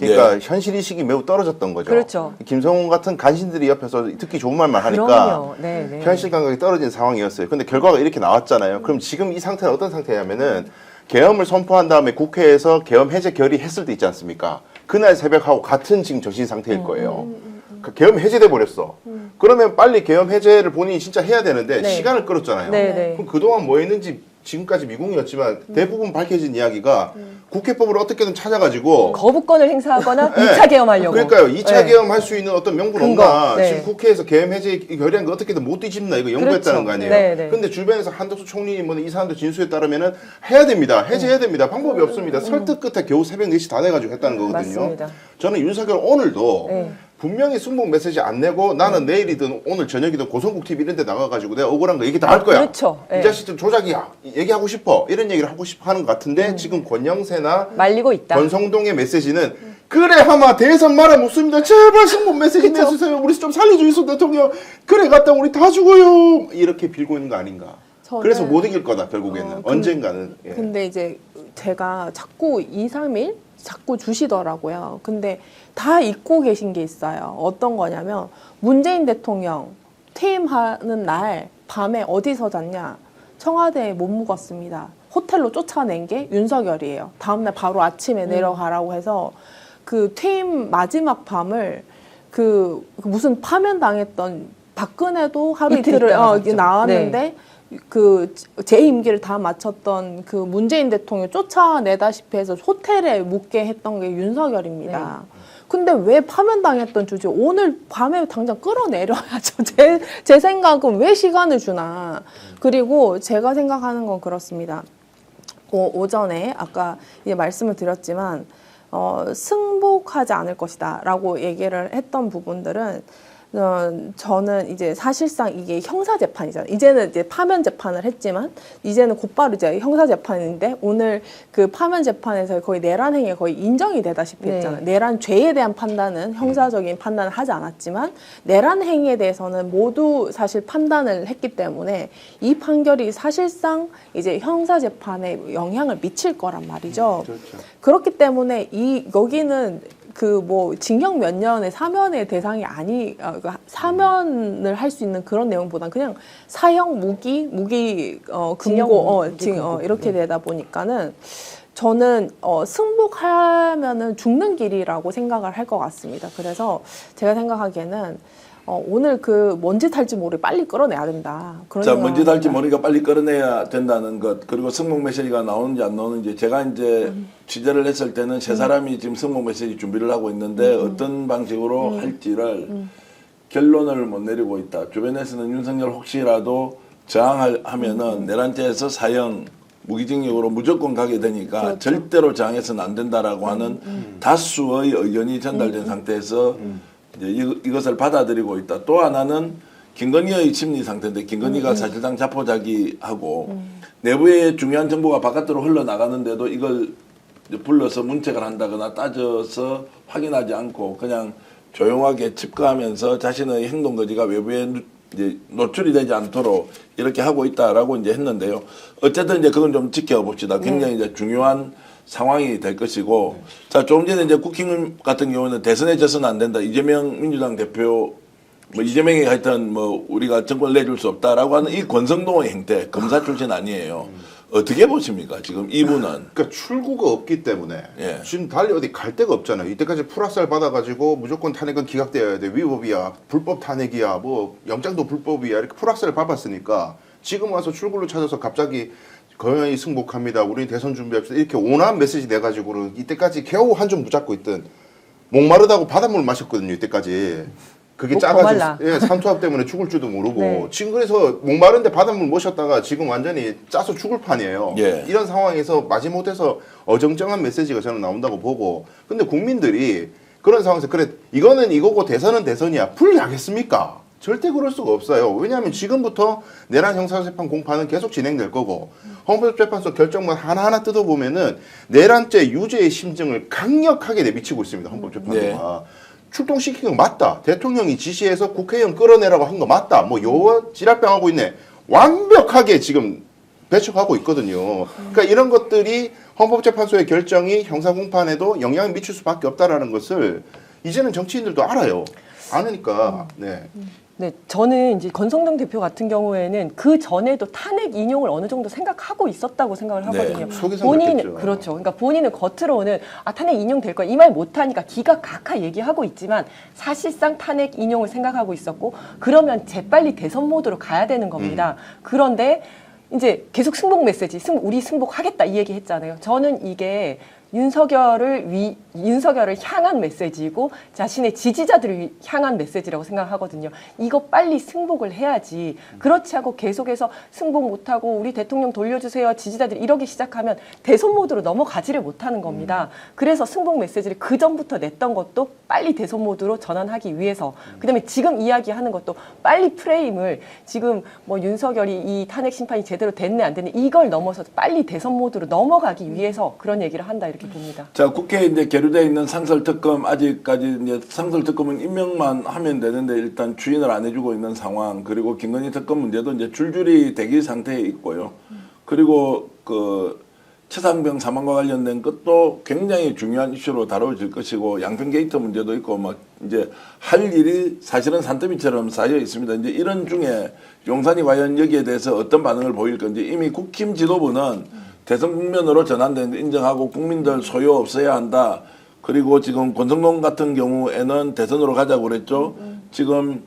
그러니까 현실의식이 매우 떨어졌던 거죠. 그렇죠. 김성훈 같은 간신들이 옆에서 듣기 좋은 말만 하니까 그럼요. 네, 네. 현실 감각이 떨어진 상황이었어요. 근데 결과가 이렇게 나왔잖아요. 그럼 지금 이 상태는 어떤 상태냐면은 계엄을 선포한 다음에 국회에서 계엄 해제 결의했을 때 있지 않습니까? 그날 새벽하고 같은 지금 정신 상태일 거예요. 계엄 해제돼 버렸어. 그러면 빨리 계엄 해제를 본인이 진짜 해야 되는데 네. 시간을 끌었잖아요. 네, 네. 그럼 그동안 뭐 했는지 지금까지 미궁이었지만 대부분 밝혀진 이야기가 국회법을 어떻게든 찾아가지고 거부권을 행사하거나 네. 2차 개엄하려고. 그러니까요. 2차 네. 계엄할 수 있는 어떤 명분 근거. 없나. 네. 지금 국회에서 계엄 해제 결의한 거 어떻게든 못 뒤집나 이거 연구했다는 그렇죠. 거 아니에요. 네, 네. 근데 주변에서 한덕수 총리님 이 사람들 진술에 따르면은 해야 됩니다. 해제해야 됩니다. 방법이 없습니다. 설득 끝에 겨우 새벽 4시 다 돼가지고 했다는 거거든요. 맞습니다. 저는 윤석열 오늘도 네. 분명히 순복 메시지 안 내고 나는 내일이든 오늘 저녁이든 고성국 TV 이런 데 나가가지고 내가 억울한 거 얘기 다 할 거야. 그렇죠. 이 네. 자식들 조작이야. 얘기하고 싶어. 이런 얘기를 하고 싶어 하는 것 같은데 지금 권영세나 말리고 있다. 권성동의 메시지는 그래 하마 대선 말아 묻습니다. 제발 순복 메시지 내주세요. 우리 좀 살려주이소 대통령. 그래 갔다 우리 다 죽어요. 이렇게 빌고 있는 거 아닌가. 저는- 그래서 못 이길 거다 결국에는. 언젠가는. 예. 근데 이제 제가 자꾸 2, 3일 자꾸 주시더라고요. 근데 다 잊고 계신 게 있어요. 어떤 거냐면 문재인 대통령 퇴임하는 날 밤에 어디서 잤냐? 청와대에 못 묵었습니다. 호텔로 쫓아낸 게 윤석열이에요. 다음날 바로 아침에 내려가라고 해서 그 퇴임 마지막 밤을 그 무슨 파면 당했던 박근혜도 하루 이틀 이틀을 있다가 갔죠. 나왔는데 그 재임기를 다 마쳤던 그 문재인 대통령 쫓아내다시피 해서 호텔에 묵게 했던 게 윤석열입니다. 근데 왜 파면당했던 주제 오늘 밤에 당장 끌어내려야죠. 제 생각은 왜 시간을 주나. 그리고 제가 생각하는 건 그렇습니다. 오전에 아까 이제 말씀을 드렸지만 승복하지 않을 것이다라고 얘기를 했던 부분들은 저는 이제 사실상 이게 형사 재판이잖아요. 이제는 이제 파면 재판을 했지만 이제는 곧바로 이제 형사 재판인데 오늘 그 파면 재판에서 거의 내란 행위가 거의 인정이 되다시피 네. 했잖아요. 내란 죄에 대한 판단은 형사적인 판단을 하지 않았지만 내란 행위에 대해서는 모두 사실 판단을 했기 때문에 이 판결이 사실상 이제 형사 재판에 영향을 미칠 거란 말이죠. 그렇죠. 그렇기 때문에 여기는 그 뭐 징역 몇 년의 사면의 대상이 사면을 할 수 있는 그런 내용보다는 그냥 사형 무기 징역, 금고 무기, 금고. 이렇게 되다 보니까는 저는 승복하면은 죽는 길이라고 생각을 할 것 같습니다. 그래서 제가 생각하기에는 오늘 그 뭔 짓 할지 모르게 빨리 끌어내야 된다. 그런 자, 생각을 뭔 짓 할지 합니다. 모르니까 빨리 끌어내야 된다는 것, 그리고 승복 메시지가 나오는지 안 나오는지, 제가 이제 취재를 했을 때는 세 사람이 지금 승복 메시지 준비를 하고 있는데 어떤 방식으로 할지를 결론을 못 내리고 있다. 주변에서는 윤석열 혹시라도 저항하면은 내란죄에서 사형 무기징역으로 무조건 가게 되니까 그렇죠. 절대로 저항해서는 안 된다라고 하는 다수의 의견이 전달된 상태에서 이제 이것을 받아들이고 있다. 또 하나는 김건희의 심리 상태인데 김건희가 사실상 자포자기하고 내부의 중요한 정보가 바깥으로 흘러나가는데도 이걸 이제 불러서 문책을 한다거나 따져서 확인하지 않고 그냥 조용하게 칩거하면서 자신의 행동 거지가 외부에 이제 노출이 되지 않도록 이렇게 하고 있다라고 이제 했는데요. 어쨌든 이제 그건 좀 지켜봅시다. 굉장히 이제 중요한 상황이 될 것이고, 자, 조금 전에 이제 국힘 같은 경우는 대선에 져서는 안 된다. 이재명 민주당 대표, 뭐 이재명이 하여튼 뭐 우리가 정권을 내줄 수 없다라고 하는 이 권성동의 행태, 검사 출신 아니에요. 어떻게 보십니까? 지금 이분은 그러니까 출구가 없기 때문에 예. 지금 달리 어디 갈 데가 없잖아요. 이때까지 풀악살 받아가지고 무조건 탄핵은 기각되어야 돼, 위법이야, 불법 탄핵이야, 뭐 영장도 불법이야 이렇게 풀악살을 밟았으니까 지금 와서 출구를 찾아서 갑자기 거연히 승복합니다. 우리 대선 준비합시다. 이렇게 온화한 메시지 내가지고는 이때까지 겨우 한 점 붙잡고 있던 목마르다고 바닷물 마셨거든요. 이때까지. 그게 목 짜가지고 더 말라. 예, 산투압 때문에 죽을 줄도 모르고 네. 지금 그래서 목마른데 바닷물 모셨다가 지금 완전히 짜서 죽을 판이에요. 예. 이런 상황에서 마지못해서 어정쩡한 메시지가 저는 나온다고 보고 근데 국민들이 그런 상황에서 그래 이거는 이거고 대선은 대선이야 풀리하겠습니까? 절대 그럴 수가 없어요. 왜냐하면 지금부터 내란 형사재판 공판은 계속 진행될 거고 헌법재판소 결정만 하나하나 뜯어보면은 내란죄 유죄의 심증을 강력하게 내비치고 있습니다. 헌법재판소가. 출동시킨 거 맞다. 대통령이 지시해서 국회의원 끌어내라고 한 거 맞다. 뭐 요 지랄병 하고 있네. 완벽하게 지금 배척하고 있거든요. 그러니까 이런 것들이 헌법재판소의 결정이 형사공판에도 영향을 미칠 수밖에 없다라는 것을 이제는 정치인들도 알아요. 아니까 네. 네, 저는 이제 권성동 대표 같은 경우에는 그 전에도 탄핵 인용을 어느 정도 생각하고 있었다고 생각을 하거든요. 속에서 본인 그랬겠죠. 그렇죠. 그러니까 본인은 겉으로는 탄핵 인용될 거야 이 말 못하니까 기각하카 얘기하고 있지만 사실상 탄핵 인용을 생각하고 있었고 그러면 재빨리 대선 모드로 가야 되는 겁니다. 그런데 이제 계속 승복 메시지, 우리 승복하겠다 이 얘기 했잖아요. 저는 이게 윤석열을 향한 메시지이고 자신의 지지자들을 향한 메시지라고 생각하거든요. 이거 빨리 승복을 해야지. 그렇지 않고 계속해서 승복 못하고 우리 대통령 돌려주세요. 지지자들이 이러기 시작하면 대선 모드로 넘어가지를 못하는 겁니다. 그래서 승복 메시지를 그 전부터 냈던 것도 빨리 대선 모드로 전환하기 위해서 그다음에 지금 이야기하는 것도 빨리 프레임을 지금 뭐 윤석열이 이 탄핵 심판이 제대로 됐네 안 됐네 이걸 넘어서 빨리 대선 모드로 넘어가기 위해서 그런 얘기를 한다 이렇게 봅니다. 자, 국회에 이제 계류되어 있는 상설특검 아직까지 이제 상설특검은 임명만 하면 되는데 일단 추인을 안 해주고 있는 상황 그리고 김건희 특검 문제도 이제 줄줄이 대기 상태에 있고요. 그리고 그 최상병 사망과 관련된 것도 굉장히 중요한 이슈로 다뤄질 것이고 양평 게이트 문제도 있고 막 이제 할 일이 사실은 산더미처럼 쌓여 있습니다. 이제 이런 중에 용산이 과연 여기에 대해서 어떤 반응을 보일 건지 이미 국힘 지도부는 대선 국면으로 전환되는데 인정하고 국민들 소요 없어야 한다. 그리고 지금 권성동 같은 경우에는 대선으로 가자고 그랬죠. 지금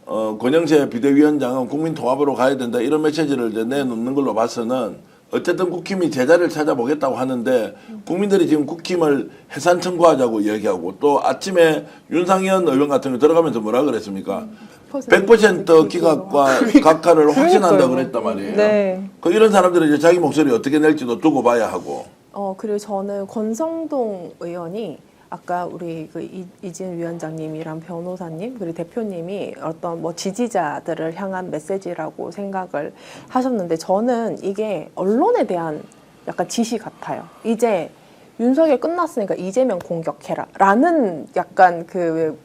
권영세 비대위원장은 국민 통합으로 가야 된다. 이런 메시지를 이제 내놓는 걸로 봐서는 어쨌든 국힘이 제자리를 찾아보겠다고 하는데 국민들이 지금 국힘을 해산 청구하자고 이야기하고 또 아침에 윤상현 의원 같은 거 들어가면서 뭐라 그랬습니까? 100% 기각과 각하를 확신한다고 그랬단 말이에요. 네. 그 이런 사람들은 이제 자기 목소리 어떻게 낼지도 두고 봐야 하고. 그리고 저는 권성동 의원이 아까 우리 그 이진 위원장님이랑 변호사님 그리고 대표님이 어떤 뭐 지지자들을 향한 메시지라고 생각을 하셨는데 저는 이게 언론에 대한 약간 지시 같아요. 이제 윤석열 끝났으니까 이재명 공격해라 라는 약간 그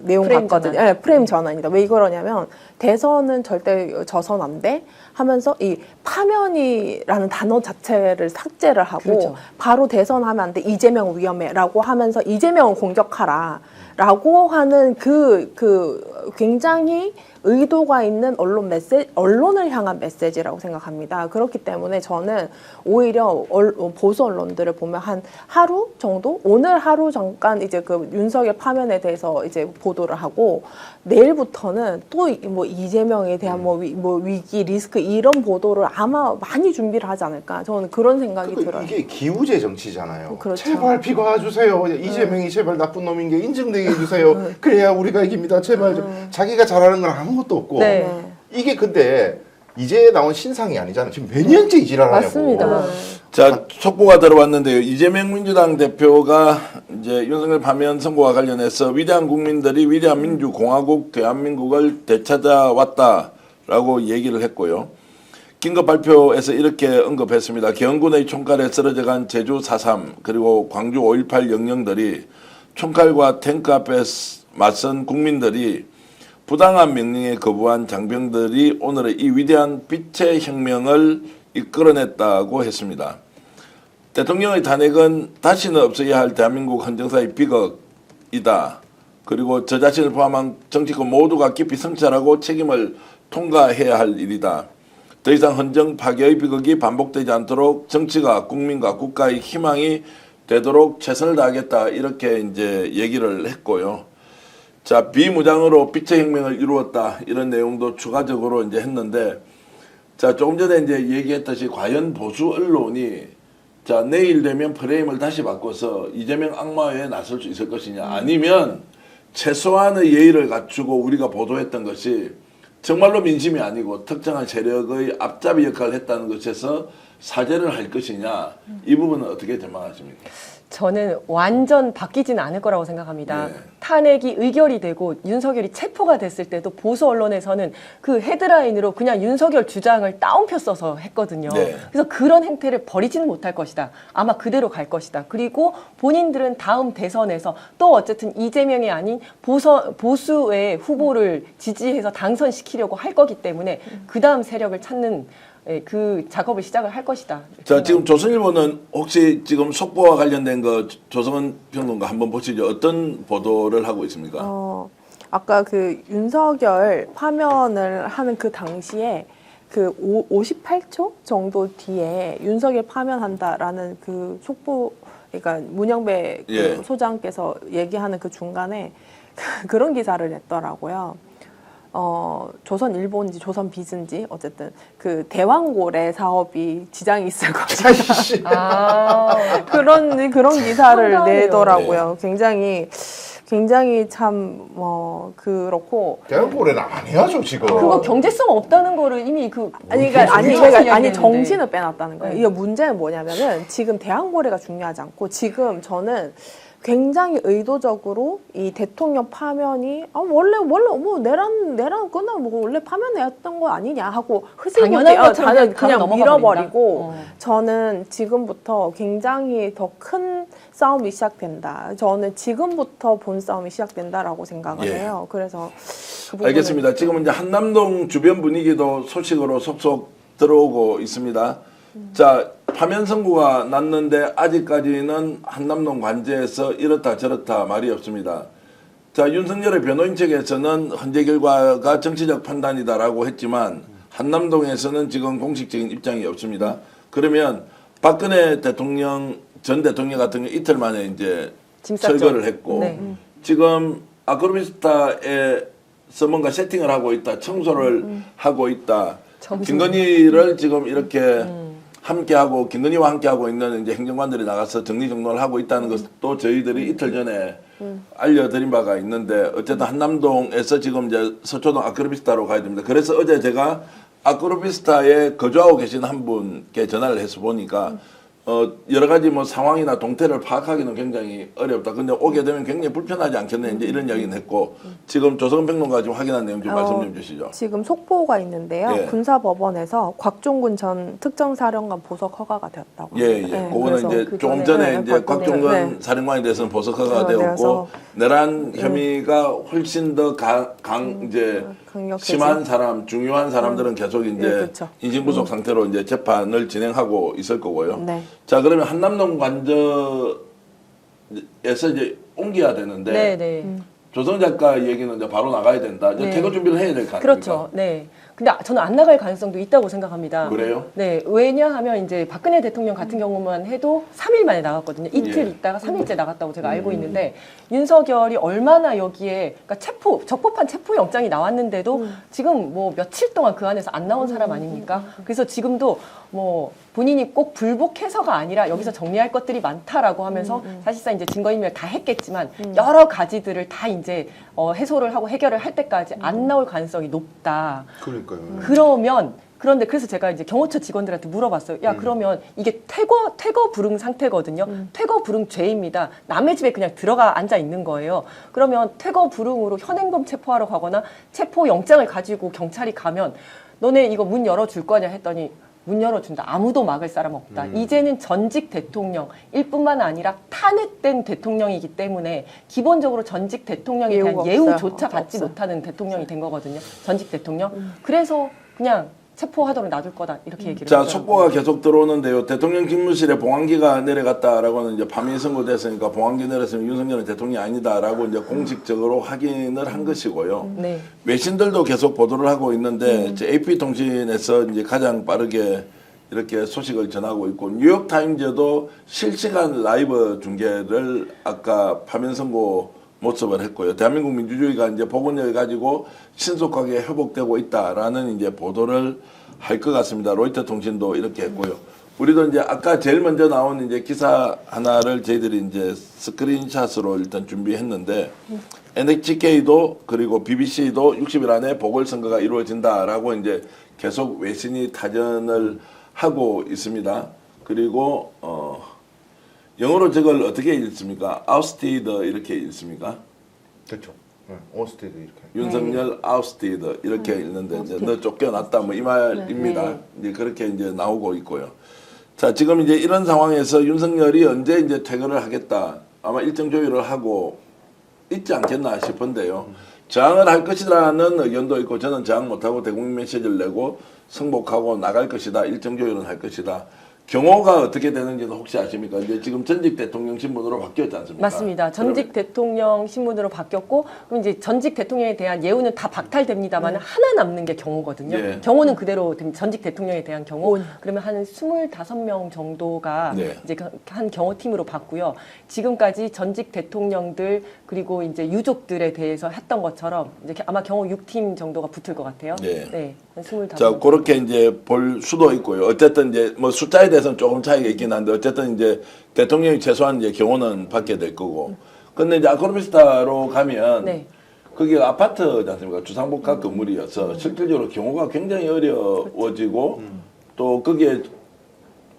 내용 프레임 같거든요. 전환. 네, 프레임 전환이다. 왜 그러냐면 대선은 절대 져선 안 돼 하면서 이 파면이라는 단어 자체를 삭제를 하고 그렇죠. 바로 대선하면 안 돼. 이재명 위험해라고 하면서 이재명을 공격하라. 라고 하는 그 굉장히 의도가 있는 언론을 향한 메시지라고 생각합니다. 그렇기 때문에 저는 오히려 보수 언론들을 보면 한 하루 정도? 오늘 하루 잠깐 이제 그 윤석열 파면에 대해서 이제 보도를 하고 내일부터는 또 뭐 이재명에 대한 뭐 위기, 리스크 이런 보도를 아마 많이 준비를 하지 않을까. 저는 그런 생각이 그러니까 들어요. 이게 기우제 정치잖아요. 그렇죠. 제발 비거해 주세요. 이재명이 제발 나쁜 놈인 게 인증되게 해주세요. 그래야 우리가 이깁니다. 제발 좀. 자기가 잘하는 건 아무것도 없고. 네. 이게 근데 이제 나온 신상이 아니잖아요. 지금 몇 년째 이 지랄하냐고. 맞습니다. 자, 속보가 들어왔는데요. 이재명 민주당 대표가 이제 윤석열 파면 선고와 관련해서 위대한 국민들이 위대한 민주공화국 대한민국을 되찾아왔다라고 얘기를 했고요. 긴급 발표에서 이렇게 언급했습니다. 개헌군의 총칼에 쓰러져간 제주 4.3 그리고 광주 5.18 영령들이 총칼과 탱크 앞에 맞선 국민들이 부당한 명령에 거부한 장병들이 오늘의 이 위대한 빛의 혁명을 이끌어냈다고 했습니다. 대통령의 탄핵은 다시는 없어야 할 대한민국 헌정사의 비극이다. 그리고 저 자신을 포함한 정치권 모두가 깊이 성찰하고 책임을 통과해야 할 일이다. 더 이상 헌정 파괴의 비극이 반복되지 않도록 정치가 국민과 국가의 희망이 되도록 최선을 다하겠다 이렇게 이제 얘기를 했고요. 자, 비무장으로 빛의 혁명을 이루었다 이런 내용도 추가적으로 이제 했는데, 자, 조금 전에 이제 얘기했듯이 과연 보수 언론이 자, 내일 되면 프레임을 다시 바꿔서 이재명 악마회에 나설 수 있을 것이냐, 아니면 최소한의 예의를 갖추고 우리가 보도했던 것이 정말로 민심이 아니고 특정한 세력의 앞잡이 역할을 했다는 것에서 사죄를 할 것이냐, 이 부분은 어떻게 전망하십니까? 저는 완전 바뀌지는 않을 거라고 생각합니다. 네. 탄핵이 의결이 되고 윤석열이 체포가 됐을 때도 보수 언론에서는 그 헤드라인으로 그냥 윤석열 주장을 따옴표 써서 했거든요. 네. 그래서 그런 행태를 버리지는 못할 것이다. 아마 그대로 갈 것이다. 그리고 본인들은 다음 대선에서 또 어쨌든 이재명이 아닌 보수의 후보를 지지해서 당선시키려고 할 거기 때문에 그 다음 세력을 찾는 그 작업을 시작을 할 것이다. 자, 지금 조선일보는 혹시 지금 속보와 관련된 거 조성은 평론가 한번 보시죠. 어떤 보도를 하고 있습니까? 아까 그 윤석열 파면을 하는 그 당시에 그 58초 정도 뒤에 윤석열 파면한다라는 그 속보, 그러니까 문영배 그 예. 소장께서 얘기하는 그 중간에 그런 기사를 냈더라고요. 조선일보인지 조선비즈인지 어쨌든 그 대왕고래 사업이 지장이 있을 것이다. 그런 기사를 상당해요. 내더라고요. 굉장히 참 그렇고. 대학고래는 안 해야죠 지금. 그거 경제성 없다는 거를 이미 아니 정신을 빼놨다는 거예요. 이게 문제는 뭐냐면은 지금 대왕고래가 중요하지 않고 지금 저는 굉장히 의도적으로 이 대통령 파면이 원래 뭐 내란 끝나면 뭐 원래 파면이었던 거 아니냐 하고 당연한 것처럼 그냥 넘어가 밀어버리고 버린다. 저는 지금부터 굉장히 더 큰 싸움이 시작된다. 저는 지금부터 본 싸움이 시작된다라고 생각을 예. 해요. 그래서 그 부분은 알겠습니다. 지금 이제 한남동 주변 분위기도 소식으로 속속 들어오고 있습니다. 자, 파면 선고가 났는데 아직까지는 한남동 관제에서 이렇다 저렇다 말이 없습니다. 자, 윤석열의 변호인 측에서는 헌재 결과가 정치적 판단이다라고 했지만 한남동에서는 지금 공식적인 입장이 없습니다. 그러면 박근혜 전 대통령 같은 경우 이틀 만에 이제 짐 쌌죠. 철거를 했고 네. 지금 아크로비스타에서 뭔가 세팅을 하고 있다, 청소를 하고 있다. 김건희를 지금 이렇게 함께하고 김건희와 함께하고 있는 이제 행정관들이 나가서 정리정돈을 하고 있다는 것도 저희들이 이틀 전에 알려드린 바가 있는데, 어쨌든 한남동에서 지금 이제 서초동 아크로비스타로 가야 됩니다. 그래서 어제 제가 아크로비스타에 거주하고 계신 한 분께 전화를 해서 보니까 여러 가지 뭐 상황이나 동태를 파악하기는 굉장히 어렵다. 근데 오게 되면 굉장히 불편하지 않겠네. 이제 이런 이야기는 했고, 지금 조성은 평론가 지금 확인한 내용 좀 말씀 좀 주시죠. 지금 속보가 있는데요. 예. 군사법원에서 곽종근 전 특정사령관 보석 허가가 되었다고. 예, 예. 합니다. 네, 그거는 그래서 이제 그 조금 전에, 전에 네, 이제 봤던 곽종근 네. 사령관에 대해서는 보석화가 되었고, 되어서 내란 혐의가 훨씬 더 이제 강력해진. 심한 사람, 중요한 사람들은 계속 이제 예, 그쵸. 인신구속 상태로 이제 재판을 진행하고 있을 거고요. 네. 자, 그러면 한남동 관저에서 이제 옮겨야 되는데, 네. 조성 작가 얘기는 이제 바로 나가야 된다. 이제 네. 퇴거 준비를 해야 될 거 아닙니까? 그렇죠. 네. 근데 저는 안 나갈 가능성도 있다고 생각합니다. 그래요? 네. 왜냐하면 이제 박근혜 대통령 같은 경우만 해도 3일 만에 나갔거든요. 이틀 예. 있다가 3일째 나갔다고 제가 알고 있는데, 윤석열이 얼마나 여기에, 그러니까 적법한 체포 영장이 나왔는데도 지금 뭐 며칠 동안 그 안에서 안 나온 사람 아닙니까? 그래서 지금도 뭐 본인이 꼭 불복해서가 아니라 여기서 정리할 것들이 많다라고 하면서 사실상 이제 증거인멸 다 했겠지만 여러 가지들을 다 이제 해소를 하고 해결을 할 때까지 안 나올 가능성이 높다. 그러니까요. 그런데 그래서 제가 이제 경호처 직원들한테 물어봤어요. 야, 그러면 이게 퇴거 불응 상태거든요. 퇴거 불응 죄입니다. 남의 집에 그냥 들어가 앉아 있는 거예요. 그러면 퇴거 불응으로 현행범 체포하러 가거나 체포 영장을 가지고 경찰이 가면 너네 이거 문 열어줄 거냐 했더니 문 열어준다. 아무도 막을 사람 없다. 이제는 전직 대통령일 뿐만 아니라 탄핵된 대통령이기 때문에 기본적으로 전직 대통령에 대한 예우가 예우조차 없어요. 받지 없어요. 못하는 대통령이 된 거거든요. 전직 대통령. 그래서 그냥 체포하도록 놔둘 거다 이렇게 얘기를 자, 하더라고요. 속보가 계속 들어오는데요. 대통령 집무실에 봉황기가 내려갔다라고는 이제 밤이 선고됐으니까 봉황기 내렸으면 윤석열은 대통령이 아니다라고 이제 공식적으로 확인을 한 것이고요. 네. 외신들도 계속 보도를 하고 있는데 이제 AP통신에서 이제 가장 빠르게 이렇게 소식을 전하고 있고 뉴욕타임즈도 실시간 라이브 중계를 아까 파면 선고 모습을 했고요. 대한민국 민주주의가 이제 복원을 가지고 신속하게 회복되고 있다라는 이제 보도를 할 것 같습니다. 로이터 통신도 이렇게 했고요. 우리도 이제 아까 제일 먼저 나온 이제 기사 하나를 저희들이 이제 스크린샷으로 일단 준비했는데 NHK도 그리고 BBC도 60일 안에 보궐선거가 이루어진다라고 이제 계속 외신이 타전을 하고 있습니다. 그리고 영어로 저걸 어떻게 읽습니까? 아우스티드 이렇게 읽습니까? 그렇죠. 오스티드 이렇게. 윤석열 아우스티드 이렇게 읽는데 이제 너 쫓겨났다 뭐 이 말입니다. 이제 그렇게 이제 나오고 있고요. 자, 지금 이제 이런 상황에서 윤석열이 언제 이제 퇴근을 하겠다. 아마 일정 조율을 하고 있지 않겠나 싶은데요. 저항을 할 것이라는 의견도 있고 저는 저항 못하고 대국민 메시지를 내고 승복하고 나갈 것이다. 일정 조율은 할 것이다. 경호가 어떻게 되는지도 혹시 아십니까? 이제 지금 전직 대통령 신분으로 바뀌었지 않습니까? 맞습니다. 전직 대통령 신문으로 바뀌었고 그럼 이제 전직 대통령에 대한 예우는 다 박탈됩니다만 하나 남는 게 경호거든요. 예. 경호는 그대로 됩니다. 전직 대통령에 대한 경호. 그러면 한 25명 정도가 네. 이제 한 경호팀으로 봤고요. 지금까지 전직 대통령들 그리고 이제 유족들에 대해서 했던 것처럼 이제 아마 경호 6팀 정도가 붙을 것 같아요. 네. 네. 한 25. 자, 그렇게 이제 볼 수도 있고요. 어쨌든 이제 뭐 숫자에 대해서는 조금 차이가 있긴 한데 어쨌든 이제 대통령이 최소한 이제 경호는 받게 될 거고. 근데 이제 아크로비스타로 가면 네. 거기가 아파트지 않습니까? 주상복합 건물이어서 실질적으로 경호가 굉장히 어려워지고 또 거기에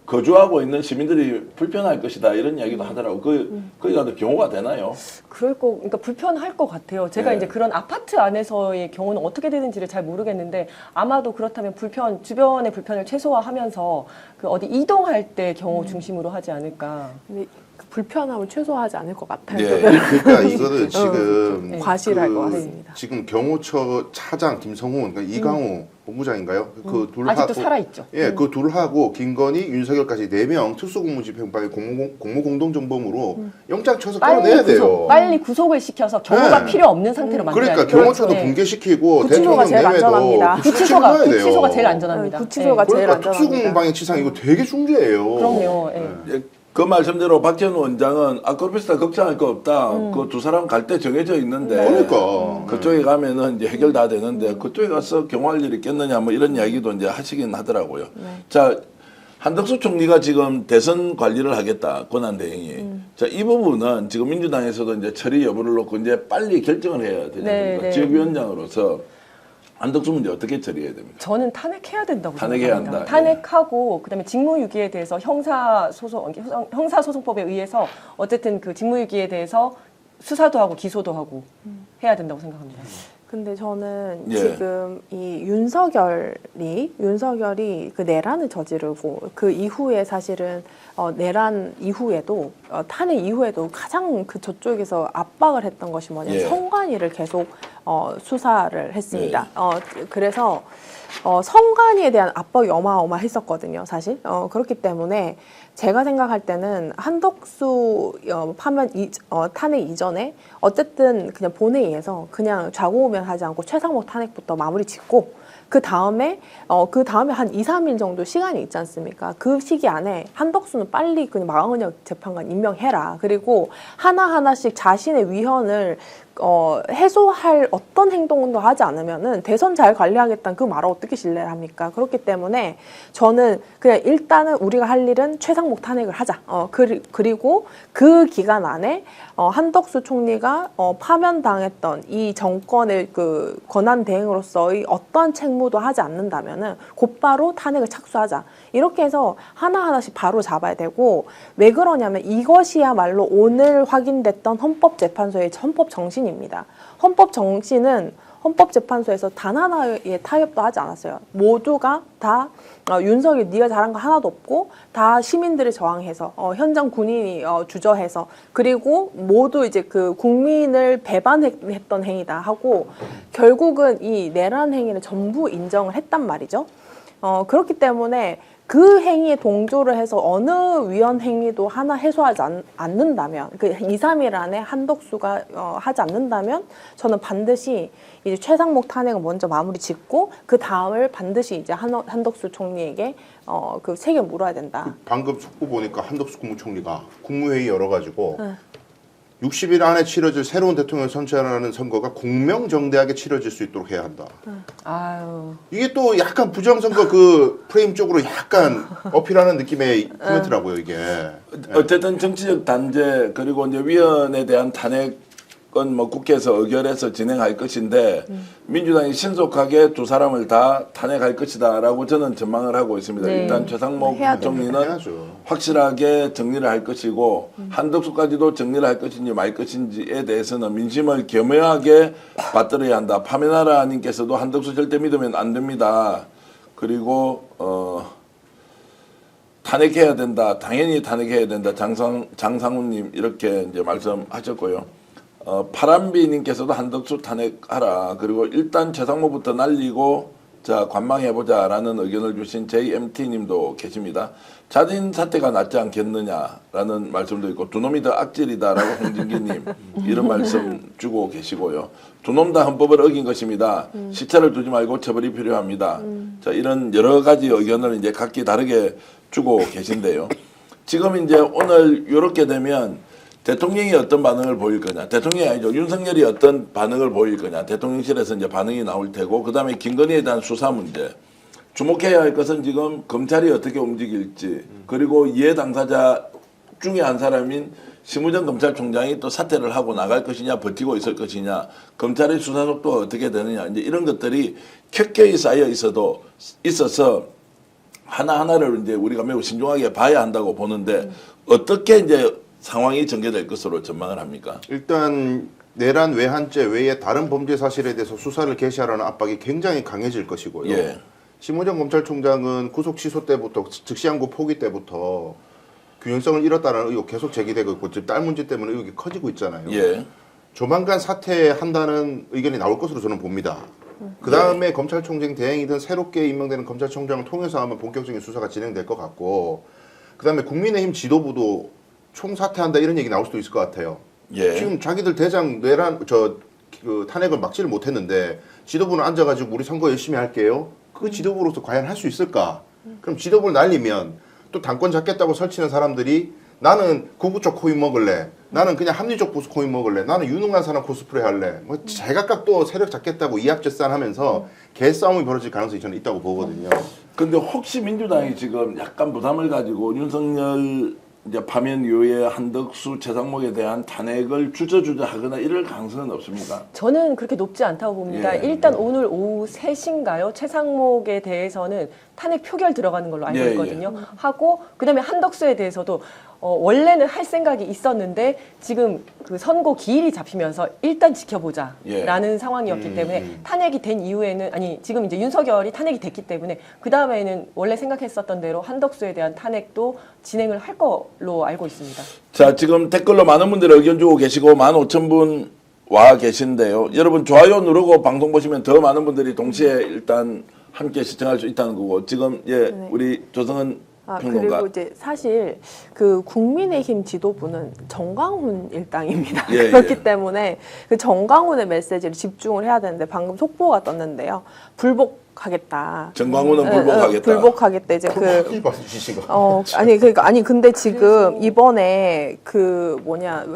거주하고 있는 시민들이 불편할 것이다 이런 이야기도 하더라고. 거기 가도 경호가 되나요? 그러니까 불편할 것 같아요. 제가 네. 이제 그런 아파트 안에서의 경우는 어떻게 되는지를 잘 모르겠는데 아마도 그렇다면 주변의 불편을 최소화하면서 그 어디 이동할 때 경호 중심으로 하지 않을까. 근데 그 불편함을 최소화하지 않을 것 같아요. 네, 그러니까 이거는 지금 네. 과실할 것 같습니다. 지금 경호처 차장 김성훈, 그러니까 이강우 본부장인가요? 그 둘하고 아직도 살아있죠. 예, 그 둘하고 김건희, 윤석열까지 4명 특수공무집행방해 공모공동정범으로 영장 쳐서 끌어내야 돼요. 빨리 구속을 시켜서 경호가 네. 필요 없는 상태로 만들어야 그러니까 돼요. 경호처도 네. 붕괴시키고 구치소가 대통령 제일 내외도 안전합니다. 구치소가 제일 안전합니다. 구치소가 제일 그러니까 안전합니다. 특수공무방해 치상 이거 되게 중요해요. 그럼요. 예. 예, 그 말씀대로 박지원 원장은 아크로비스타 걱정할 거 없다. 그 두 사람 갈 때 정해져 있는데 그러니까. 그쪽에 가면은 이제 해결 다 되는데 그쪽에 가서 경호할 일이 있겠느냐 뭐 이런 이야기도 이제 하시긴 하더라고요. 자, 한덕수 총리가 지금 대선 관리를 하겠다, 권한대행이. 자, 이 부분은 지금 민주당에서도 이제 처리 여부를 놓고 이제 빨리 결정을 해야 되지 네, 않습니까? 네. 지역위원장으로서 한덕수 문제 어떻게 처리해야 됩니까? 저는 탄핵해야 된다고 탄핵해야 생각합니다. 한다. 탄핵하고 그다음에 직무유기에 대해서 형사소송법에 의해서 어쨌든 그 직무유기에 대해서 수사도 하고 기소도 하고 해야 된다고 생각합니다. 근데 저는 예. 지금 이 윤석열이 그 내란을 저지르고 그 이후에 사실은 내란 이후에도 탄핵 이후에도 가장 그 저쪽에서 압박을 했던 것이 뭐냐면 예. 선관위를 계속 수사를 했습니다. 그래서 선관위에 대한 압박이 어마어마했었거든요, 사실. 그렇기 때문에 제가 생각할 때는 한덕수 탄핵 이전에 어쨌든 그냥 본회의에서 그냥 좌고우면하지 않고 최상목 탄핵부터 마무리 짓고 그 다음에 한 2, 3일 정도 시간이 있지 않습니까? 그 시기 안에 한덕수는 빨리 그냥 마광은혁 재판관 임명해라. 그리고 하나하나씩 자신의 위헌을 해소할 어떤 행동도 하지 않으면은 대선 잘 관리하겠다는 그 말을 어떻게 신뢰를 합니까? 그렇기 때문에 저는 그냥 일단은 우리가 할 일은 최상목 탄핵을 하자. 그리고 그 기간 안에 한덕수 총리가 파면당했던 이 정권의 그 권한 대행으로서의 어떤 책무도 하지 않는다면은 곧바로 탄핵을 착수하자. 이렇게 해서 하나하나씩 바로 잡아야 되고 왜 그러냐면 이것이야말로 오늘 확인됐던 헌법재판소의 헌법 정신입니다. 헌법 정신은 헌법재판소에서 단 하나의 타협도 하지 않았어요. 모두가 다 윤석열 네가 잘한 거 하나도 없고 다 시민들이 저항해서 현장 군인이 주저해서 그리고 모두 이제 그 국민을 배반했던 행위다 하고 결국은 이 내란 행위를 전부 인정을 했단 말이죠. 그렇기 때문에 그 행위에 동조를 해서 어느 위헌 행위도 하나 해소하지 않는다면 그 2, 3일 안에 한덕수가 하지 않는다면 저는 반드시 이제 최상목 탄핵을 먼저 마무리 짓고 그 다음을 반드시 이제 한덕수 총리에게 그 책임을 물어야 된다. 방금 속보 보니까 한덕수 국무총리가 국무회의 열어가지고 60일 안에 치러질 새로운 대통령을 선출하는 선거가 공명정대하게 치러질 수 있도록 해야 한다. 아유. 이게 또 약간 부정선거 그 프레임 쪽으로 약간 어필하는 느낌의 코멘트라고요, 이게. 어쨌든 정치적 단죄 그리고 이제 위원에 대한 탄핵은 뭐 국회에서 의결해서 진행할 것인데 민주당이 신속하게 두 사람을 다 탄핵할 것이다라고 저는 전망을 하고 있습니다. 네. 일단 최상목 총리는 해야죠. 확실하게 정리를 할 것이고 한덕수까지도 정리를 할 것인지 말 것인지에 대해서는 민심을 겸허하게 받들어야 한다. 파메나라 님께서도 한덕수 절대 믿으면 안 됩니다. 그리고 탄핵해야 된다. 당연히 탄핵해야 된다. 장상훈님 이렇게 이제 말씀하셨고요. 파란비님께서도 한덕수 탄핵하라. 그리고 일단 최상목부터 날리고 자 관망해보자라는 의견을 주신 JMT님도 계십니다. 자진 사퇴가 낫지 않겠느냐라는 말씀도 있고 두 놈이 더 악질이다라고 홍진기님 이런 말씀 주고 계시고요. 두 놈 다 헌법을 어긴 것입니다. 시차를 두지 말고 처벌이 필요합니다. 자 이런 여러 가지 의견을 이제 각기 다르게 주고 계신데요. 지금 이제 오늘 이렇게 되면 대통령이 어떤 반응을 보일 거냐, 대통령이 아니죠. 윤석열이 어떤 반응을 보일 거냐, 대통령실에서 이제 반응이 나올 테고, 그 다음에 김건희에 대한 수사 문제. 주목해야 할 것은 지금 검찰이 어떻게 움직일지, 그리고 이해 당사자 중에 한 사람인 심우정 검찰총장이 또 사퇴를 하고 나갈 것이냐, 버티고 있을 것이냐, 검찰의 수사 속도가 어떻게 되느냐, 이제 이런 것들이 켜켜이 쌓여 있어서 하나하나를 이제 우리가 매우 신중하게 봐야 한다고 보는데, 어떻게 이제 상황이 전개될 것으로 전망을 합니까? 일단 내란 외환죄 외에 다른 범죄 사실에 대해서 수사를 개시하라는 압박이 굉장히 강해질 것이고요. 예. 심우정 검찰총장은 구속 취소 때부터 즉시항고 포기 때부터 균형성을 잃었다는 의혹 계속 제기되고 있고 지금 딸 문제 때문에 의혹이 커지고 있잖아요. 예. 조만간 사퇴한다는 의견이 나올 것으로 저는 봅니다. 그 다음에 검찰총장 대행이든 새롭게 임명되는 검찰총장을 통해서 아마 본격적인 수사가 진행될 것 같고, 그 다음에 국민의힘 지도부도 총사퇴한다 이런 얘기 나올 수도 있을 것 같아요. 예. 지금 자기들 대장 내란 그 탄핵을 막지를 못했는데 지도부는 앉아가지고 우리 선거 열심히 할게요. 그 지도부로서 과연 할 수 있을까? 그럼 지도부를 날리면 또 당권 잡겠다고 설치는 사람들이 나는 구구 쪽 코인 먹을래. 나는 그냥 합리적 보수 코인 먹을래. 나는 유능한 사람 코스프레 할래. 뭐 제각각 또 세력 잡겠다고 이합제산하면서 개싸움이 벌어질 가능성이 저는 있다고 보거든요. 근데 혹시 민주당이 지금 약간 부담을 가지고 윤석열 이제 파면 이후에 한덕수, 최상목에 대한 탄핵을 주저주저 하거나 이럴 가능성은 없습니까? 저는 그렇게 높지 않다고 봅니다. 예. 일단 오늘 오후 3시인가요? 최상목에 대해서는 탄핵 표결 들어가는 걸로 알고 예, 있거든요. 하고 그다음에 한덕수에 대해서도 원래는 할 생각이 있었는데 지금 그 선고 기일이 잡히면서 일단 지켜보자라는 예. 상황이었기 때문에 탄핵이 된 이후에는 아니 지금 이제 윤석열이 탄핵이 됐기 때문에 그 다음에는 원래 생각했었던 대로 한덕수에 대한 탄핵도 진행을 할 걸로 알고 있습니다. 자, 지금 댓글로 많은 분들이 의견 주고 계시고 15,000분 와 계신데요. 여러분 좋아요 누르고 방송 보시면 더 많은 분들이 동시에 일단 함께 시청할 수 있다는 거고 지금 우리 조성은 평론가. 그리고 이제 사실 그 국민의힘 지도부는 정광훈 일당입니다. 예, 그렇기 예. 때문에 그 정광훈의 메시지를 집중을 해야 되는데 방금 속보가 떴는데요. 불복하겠다. 정광훈은 불복하겠다. 불복하겠다. 이제 그 주신 거. 아니 근데 지금 이번에 그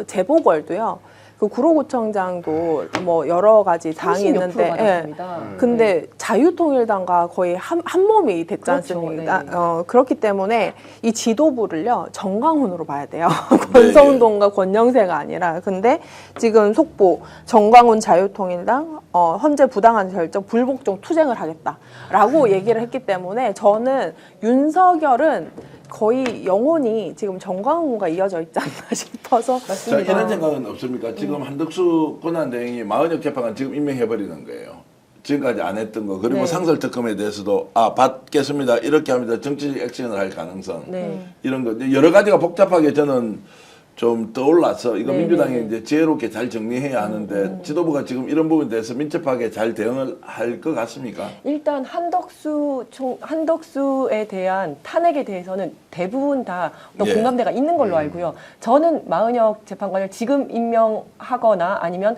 재보궐도요. 그 구로구청장도 뭐 여러 가지 당이 30몇 있는데, 프로 받았습니다. 근데 자유통일당과 거의 한 몸이 됐지 그렇죠, 않습니까? 네. 그렇기 때문에 이 지도부를요 정광훈으로 봐야 돼요. 권성동과 권영세가 아니라. 근데 지금 속보 정광훈 자유통일당 현재 부당한 결정 불복종 투쟁을 하겠다라고 얘기를 했기 때문에 저는 윤석열은 거의 영혼이 지금 정광훈과 이어져 있지 않나 싶어서 자, 이런 생각은 없습니까? 지금 한덕수 권한대행이 마흔역 재판관 지금 임명해버리는 거예요. 지금까지 안 했던 거. 그리고 네. 상설특검에 대해서도 받겠습니다. 이렇게 합니다. 정치적 액션을 할 가능성. 네. 이런 거. 여러 가지가 복잡하게 저는 좀 떠올라서 이거 네, 민주당이 네, 네. 이제 지혜롭게 잘 정리해야 하는데 지도부가 지금 이런 부분에 대해서 민첩하게 잘 대응을 할 것 같습니까? 일단 한덕수에 대한 탄핵에 대해서는 대부분 다 어떤 예. 공감대가 있는 걸로 알고요. 저는 마은혁 재판관을 지금 임명하거나 아니면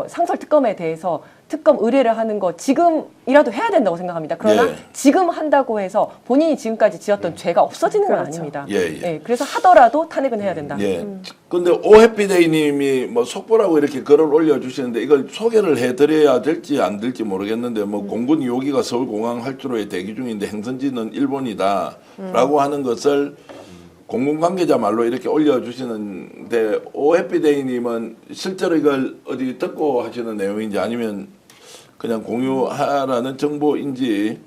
상설 특검에 대해서 특검 의뢰를 하는 거 지금이라도 해야 된다고 생각합니다. 그러나 예. 지금 한다고 해서 본인이 지금까지 지었던 죄가 없어지는 건 그렇죠. 아닙니다. 예. 그래서 하더라도 탄핵은 해야 된다. 예. 근데 오해피데이님이 뭐 속보라고 이렇게 글을 올려주시는데 이걸 소개를 해드려야 될지 안 될지 모르겠는데 뭐 공군 2호기가 서울공항 활주로에 대기 중인데 행선지는 일본이다라고 하는 것을 공군 관계자 말로 이렇게 올려주시는데 오해피데이님은 실제로 이걸 어디 듣고 하시는 내용인지 아니면 그냥 공유하라는 정보인지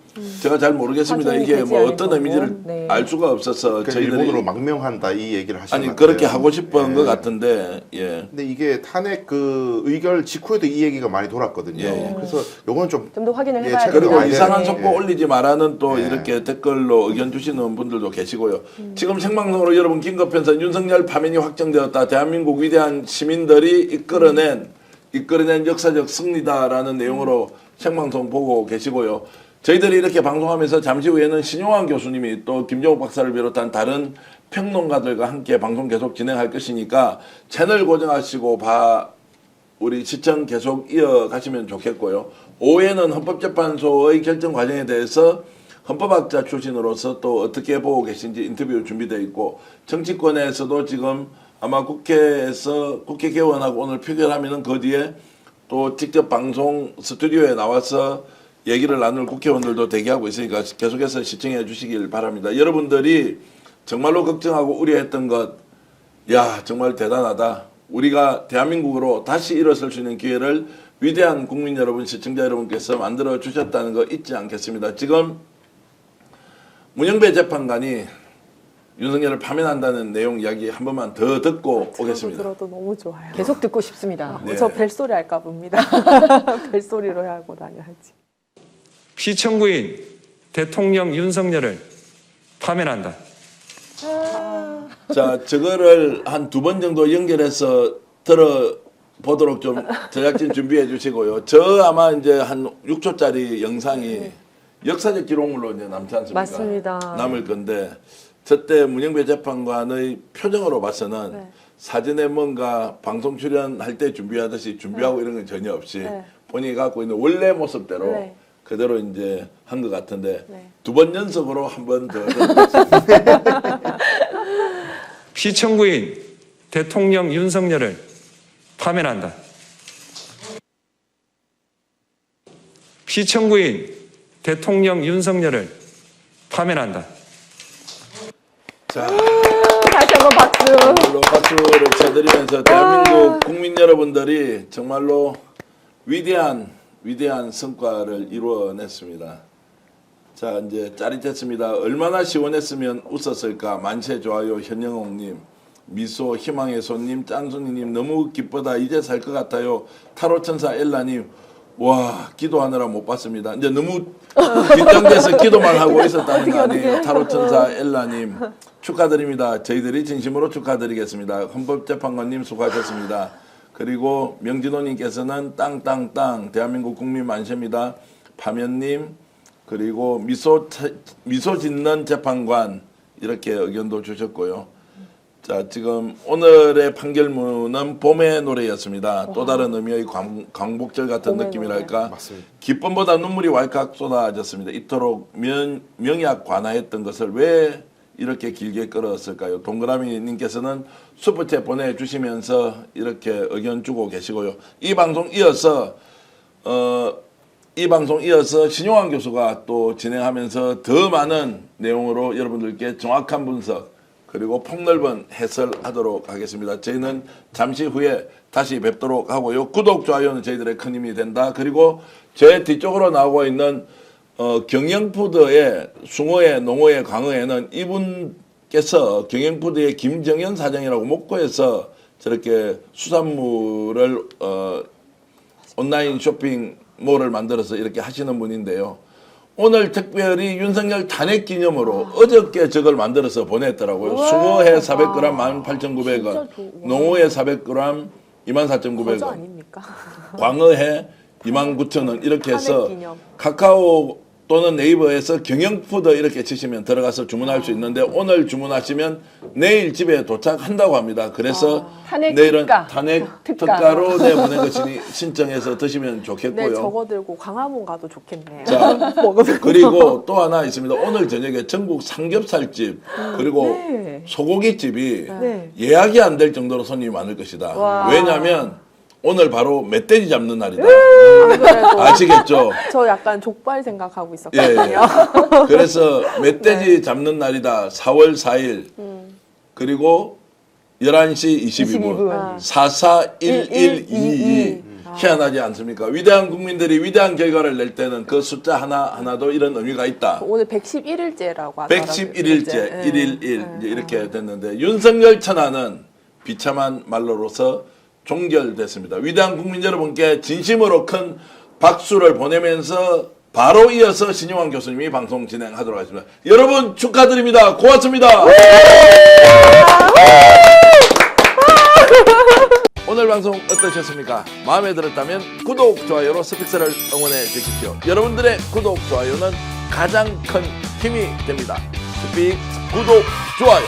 제가 잘 모르겠습니다. 확인이 이게 되지 뭐 않은 어떤 거고. 의미를 네. 알 수가 없어서 그러니까 저희들이 일본으로 망명한다 이 얘기를 하시는 아니 것 그렇게 같아요. 하고 싶은 예. 것 같은데 예. 근데 이게 탄핵 그 의결 직후에도 이 얘기가 많이 돌았거든요. 예. 그래서 요건 좀 좀 더 확인을 예, 해봐야 최근에 그리고 많이 이상한 되는- 속보 예. 올리지 마라는 또 예. 이렇게 댓글로 의견 주시는 분들도 계시고요. 지금 생방송으로 여러분 긴급편서 윤석열 파면이 확정되었다. 대한민국 위대한 시민들이 이끌어낸 역사적 승리다라는 내용으로 생방송 보고 계시고요. 저희들이 이렇게 방송하면서 잠시 후에는 신용환 교수님이 또 김정욱 박사를 비롯한 다른 평론가들과 함께 방송 계속 진행할 것이니까 채널 고정하시고 우리 시청 계속 이어가시면 좋겠고요. 오후에는 헌법재판소의 결정 과정에 대해서 헌법학자 출신으로서 또 어떻게 보고 계신지 인터뷰 준비되어 있고 정치권에서도 지금 아마 국회에서 국회 개원하고 오늘 표결하면은 그 뒤에 또 직접 방송 스튜디오에 나와서 얘기를 나눌 국회의원들도 대기하고 있으니까 계속해서 시청해 주시길 바랍니다. 여러분들이 정말로 걱정하고 우려했던 것, 야 정말 대단하다. 우리가 대한민국으로 다시 일어설 수 있는 기회를 위대한 국민 여러분, 시청자 여러분께서 만들어 주셨다는 거 잊지 않겠습니다. 지금 문영배 재판관이 윤석열을 파면한다는 내용 이야기 한 번만 더 듣고 오겠습니다. 들어도 너무 좋아요. 계속 듣고 싶습니다. 네. 저 벨소리 할까 봅니다. 벨소리로 하고 다녀야지. 피청구인 대통령 윤석열을 파면한다. 자, 저거를 한 2번 정도 연결해서 들어보도록 좀 제작진 준비해 주시고요. 저 아마 이제 한 6초짜리 영상이 역사적 기록물로 이제 남지 않습니까? 맞습니다. 남을 건데, 저때 문영배 재판관의 표정으로 봐서는 네. 사전에 뭔가 방송 출연할 때 준비하듯이 준비하고 이런 건 전혀 없이 네. 본인이 갖고 있는 원래 모습대로 네. 그대로 이제 한 것 같은데, 네. 2번 연속으로 한 번 더. 피청구인 대통령 윤석열을 파면한다. 피청구인 대통령 윤석열을 파면한다. 자. 다시 한번 박수. 정말로 박수를 쳐드리면서 대한민국 국민 여러분들이 정말로 위대한 성과를 이루어냈습니다. 자, 이제 짜릿했습니다. 얼마나 시원했으면 웃었을까. 만세 좋아요 현영옥님, 미소 희망의 손님, 짠순이님 너무 기쁘다. 이제 살 것 같아요. 타로천사 엘라님, 와 기도하느라 못 봤습니다. 이제 너무 긴장돼서 기도만 하고 있었다는 거 아니에요. 타로천사 엘라님 축하드립니다. 저희들이 진심으로 축하드리겠습니다. 헌법재판관님 수고하셨습니다. 그리고 명진호님께서는 땅땅땅 대한민국 국민 만세입니다. 파면님, 그리고 미소 짓는 재판관 이렇게 의견도 주셨고요. 자, 지금 오늘의 판결문은 봄의 노래였습니다. 또 다른 의미의 광복절 같은 봄의 느낌이랄까. 맞습니다. 기쁨보다 눈물이 왈칵 쏟아졌습니다. 이토록 명약 관화했던 것을 왜 이렇게 길게 끌었을까요? 동그라미님께서는 슈퍼챗 보내주시면서 이렇게 의견 주고 계시고요. 이 방송 이어서 신용환 교수가 또 진행하면서 더 많은 내용으로 여러분들께 정확한 분석 그리고 폭넓은 해설하도록 하겠습니다. 저희는 잠시 후에 다시 뵙도록 하고요. 구독, 좋아요는 저희들의 큰 힘이 된다. 그리고 제 뒤쪽으로 나오고 있는 경영푸드의 숭어회, 농어회, 광어회는 이분께서 경영푸드의 김정현 사장이라고 목포에서 저렇게 수산물을 온라인 쇼핑몰을 만들어서 이렇게 하시는 분인데요. 오늘 특별히 윤석열 탄핵 기념으로 어저께 저걸 만들어서 보냈더라고요. 숭어회 400g 18,900원, 농어회 400g 24,900원, 거저 아닙니까? 광어회 29,000원 이렇게 해서 탄핵 기념. 카카오 또는 네이버에서 경영푸드 이렇게 치시면 들어가서 주문할 수 있는데 오늘 주문하시면 내일 집에 도착한다고 합니다. 그래서 탄핵 내일은 특가. 탄핵 특가. 특가로 내보낸 것이니 신청해서 드시면 네, 좋겠고요. 저거 들고 강화문 가도 좋겠네요. 자, 먹으면서. 그리고 또 하나 있습니다. 오늘 저녁에 전국 삼겹살집 그리고 네. 소고기집이 네. 예약이 안 될 정도로 손님이 많을 것이다. 와. 왜냐하면 오늘 바로 멧돼지 잡는 날이다. 안 그래도 아시겠죠? 저 약간 족발 생각하고 예, 있었거든요. 예. 그래서 멧돼지 잡는 날이다. 4월 4일. 그리고 11시 22분. 441122. 희한하지 않습니까? 위대한 국민들이 위대한 결과를 낼 때는 그 숫자 하나하나도 이런 의미가 있다. 오늘 111일째라고 하더라고요. 111일째, 111. 이제 이렇게 됐는데 윤석열 천하는 비참한 말로서 종결됐습니다. 위대한 국민 여러분께 진심으로 큰 박수를 보내면서 바로 이어서 신용환 교수님이 방송 진행하도록 하겠습니다. 여러분 축하드립니다. 고맙습니다. 오늘 방송 어떠셨습니까? 마음에 들었다면 구독, 좋아요로 스픽스를 응원해 주십시오. 여러분들의 구독, 좋아요는 가장 큰 힘이 됩니다. 스픽스 구독, 좋아요.